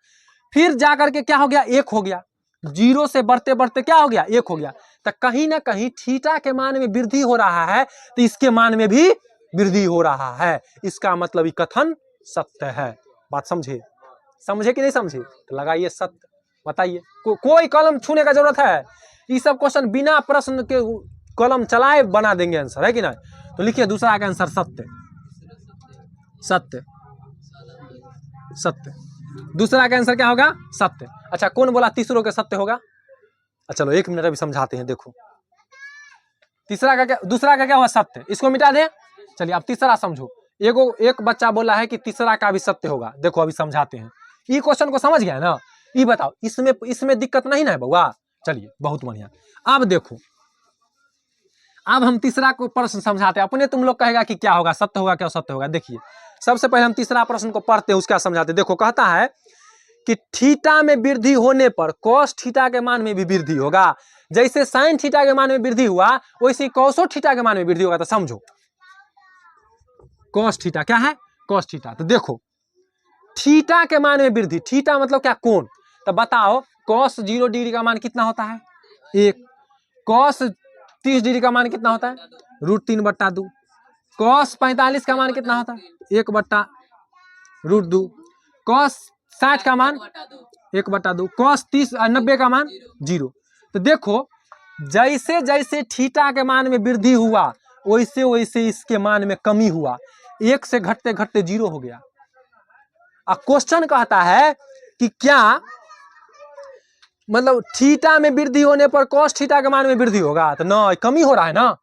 फिर जाकर के क्या हो गया, 1 हो गया। 0 से बढ़ते बढ़ते क्या हो गया, 1 हो गया। तो कहीं ना कहीं थीटा के मान में वृद्धि हो रहा है, तो इसके मान में भी वृद्धि हो रहा है। इसका मतलब ये कथन सत्य है। बात समझे? समझे कि नहीं समझे? तो लगाइए सत्य, बताइए। कोई कलम छूने का जरूरत है? ये सब क्वेश्चन बिना प्रश्न के कलम चलाए बना देंगे आंसर, है कि नहीं? तो लिखिए दूसरा का आंसर सत्य, सत्य, सत्य। दूसरा का आंसर क्या होगा, सत्य। अच्छा, कौन बोला तीसरों के सत्य होगा? चलो 1 मिनट अभी समझाते हैं। देखो तीसरा का क्या, दूसरा का क्या हुआ, सत्य। इसको मिटा दे। चलिए अब तीसरा समझो। एक बच्चा बोला है कि तीसरा का भी सत्य होगा। देखो अभी समझाते हैं। ये क्वेश्चन को समझ गया ना? ये बताओ, इसमें दिक्कत नहीं ना है बउआ? चलिए बहुत बढ़िया। अब देखो, अब हम तीसरा को प्रश्न समझाते हैं। अपने तुम लोग कहेगा कि क्या होगा, सत्य होगा क्या सत्य होगा। देखिए सबसे पहले हम तीसरा प्रश्न को पढ़ते हैं, उसका समझाते हैं। देखो कहता है कि थीटा में वृद्धि होने पर कॉस थीटा के मान में भी वृद्धि होगा। जैसे साइन थीटा के मान में वृद्धि हुआ, वैसे कॉसो थीटा के मान में वृद्धि होगा। तो समझो, कॉस थीटा क्या है, कॉस थीटा। तो देखो थीटा के मान में वृद्धि, थीटा मतलब क्या, कोण। तो बताओ कॉस 0 डिग्री का मान कितना होता है, 1। कॉस 30 डिग्री का मान कितना होता है, √3/2। कॉस 45 का मान कितना होता है, 1/√2। कॉस 60 का मान 1/2। कॉस 90 का मान 0। तो देखो जैसे जैसे थीटा के मान में वृद्धि हुआ, वैसे वैसे इसके मान में कमी हुआ। 1 से घटते घटते 0 हो गया। अब क्वेश्चन कहता है कि क्या मतलब थीटा में वृद्धि होने पर कॉस थीटा के मान में वृद्धि होगा? तो ना, कमी हो रहा है ना।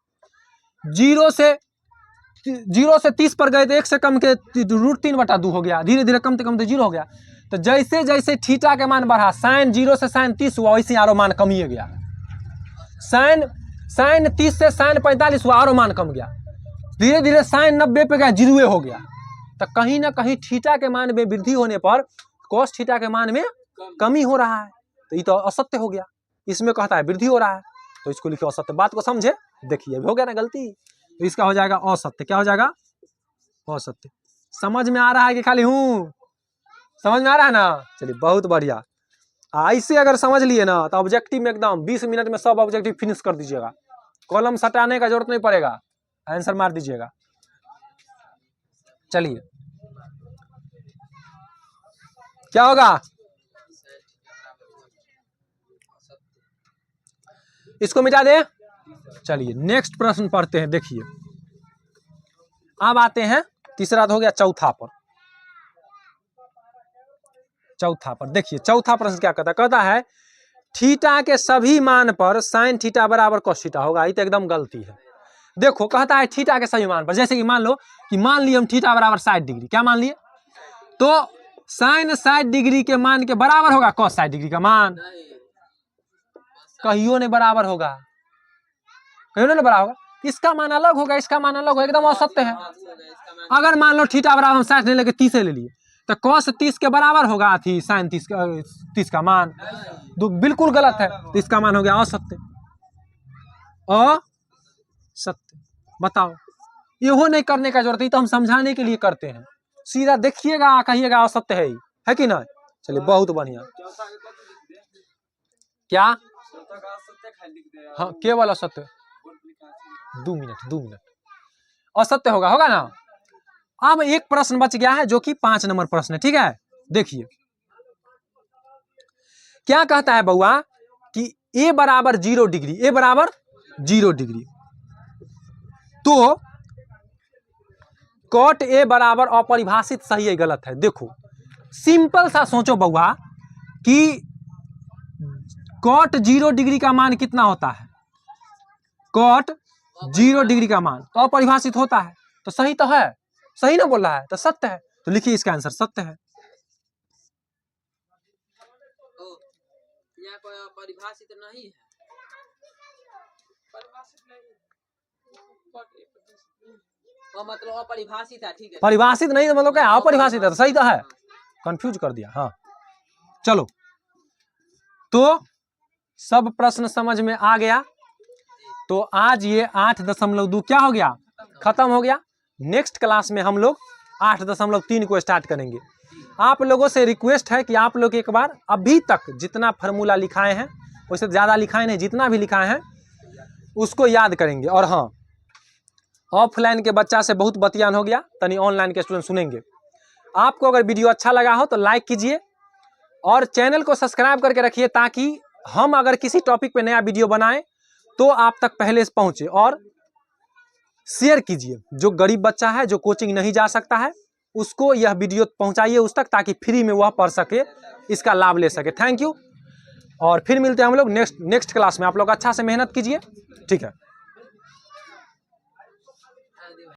0 से 30 पर गए तो 1 से कम के √3/2 हो गया। धीरे धीरे कमते कमते 0 हो गया। तो जैसे जैसे थीटा के मान बढ़ा, साइन 0 से साइन 30 हुआ, वैसे आरो मान कमिए गया। साइन 30 से साइन 45 हुआ, आरो मान कम गया। धीरे धीरे साइन 90 पे गया, 0 हो गया। तो कहीं ना कहीं थीटा के मान में वृद्धि होने पर कॉस थीटा के मान में कमी हो रहा है। तो ये तो असत्य हो गया। इसमें कहता है वृद्धि हो रहा है, तो इसको लिखो असत्य। बात को समझे? देखिए हो गया ना गलती। तो इसका हो जाएगा असत्य। क्या हो जाएगा, असत्य। समझ में आ रहा है कि खाली हूं? समझ में आ रहा है ना? चलिए बहुत बढ़िया। ऐसे अगर समझ लिए ना तो ऑब्जेक्टिव में एकदम 20 मिनट में सब ऑब्जेक्टिव फिनिश कर दीजिएगा। कॉलम सटाने का जरूरत नहीं पड़ेगा, आंसर मार दीजिएगा। चलिए क्या होगा, इसको मिटा दे। चलिए नेक्स्ट प्रश्न पढ़ते हैं। देखिए अब आते हैं, तीसरा तो हो गया, चौथा पर देखिए चौथा प्रश्न क्या कहता है थीटा के सभी मान पर साइन थीटा बराबर कॉस थीटा होगा। ये तो एकदम गलती है। देखो कहता है थीटा के सभी मान पर, जैसे कि मान लो कि मान लिए हम थीटा बराबर 60 डिग्री। क्या मान लिए? तो साइन 60 डिग्री के मान के बराबर होगा कॉस 60 डिग्री का मान? कहियो नहीं बराबर होगा, कहियो नहीं बराबर होगा। इसका मान अलग होगा, इसका मान अलग होगा, एकदम असत्य है। अगर मान लो थीटा बराबर हम 60 नहीं लेके 30 ले लिए, तो कॉस 30 के बराबर होगा थी साइन 30 का मान। बिल्कुल गलत है। तो इसका मान हो गया असत्य, असत्य। बताओ, ये नहीं करने का जरूरत है, तो हम समझाने के लिए करते हैं। सीधा देखिएगा, कहिएगा असत्य है कि नहीं? चलिए बहुत बढ़िया। क्या? हाँ केवल असत्य। 2 मिनट असत्य होगा ना। अब एक प्रश्न बच गया है जो कि 5 नंबर प्रश्न है, ठीक है। देखिए क्या कहता है बउआ कि a बराबर 0 डिग्री, a बराबर 0 डिग्री, तो कॉट a बराबर अपरिभाषित सही है गलत है? देखो सिंपल सा सोचो बउआ कि कॉट 0 डिग्री का मान कितना होता है? कॉट 0 डिग्री का मान तो अपरिभाषित होता है, तो सही तो है, सही ना बोल रहा है, तो सत्य है। तो लिखिए इसका आंसर सत्य है। यहाँ कोई परिभाषित नहीं है, मतलब अपरिभाषित है। ठीक है, परिभाषित नहीं तो मतलब क्या, अपरिभाषित है, तो सही तो है। कंफ्यूज कर दिया। हाँ चलो, तो सब प्रश्न समझ में आ गया। तो आज ये 8.2 क्या हो गया, खत्म हो गया। नेक्स्ट क्लास में हम लोग 8.3 को स्टार्ट करेंगे। आप लोगों से रिक्वेस्ट है कि आप लोग एक बार अभी तक जितना फार्मूला लिखाए हैं, उससे ज़्यादा लिखाए नहीं, जितना भी लिखाए हैं उसको याद करेंगे। और हाँ, ऑफलाइन के बच्चा से बहुत बतियान हो गया, तनी ऑनलाइन के स्टूडेंट सुनेंगे। आपको अगर वीडियो अच्छा लगा हो तो लाइक कीजिए और चैनल को सब्सक्राइब करके रखिए, ताकि हम अगर किसी टॉपिक पे नया वीडियो बनाएं तो आप तक पहले से पहुंचे। और शेयर कीजिए, जो गरीब बच्चा है, जो कोचिंग नहीं जा सकता है, उसको यह वीडियो पहुंचाइए उस तक, ताकि फ्री में वह पढ़ सके, इसका लाभ ले सके। Thank you. और फिर मिलते हैं हम लोग नेक्स्ट क्लास में। आप लोग अच्छा से मेहनत कीजिए, ठीक है।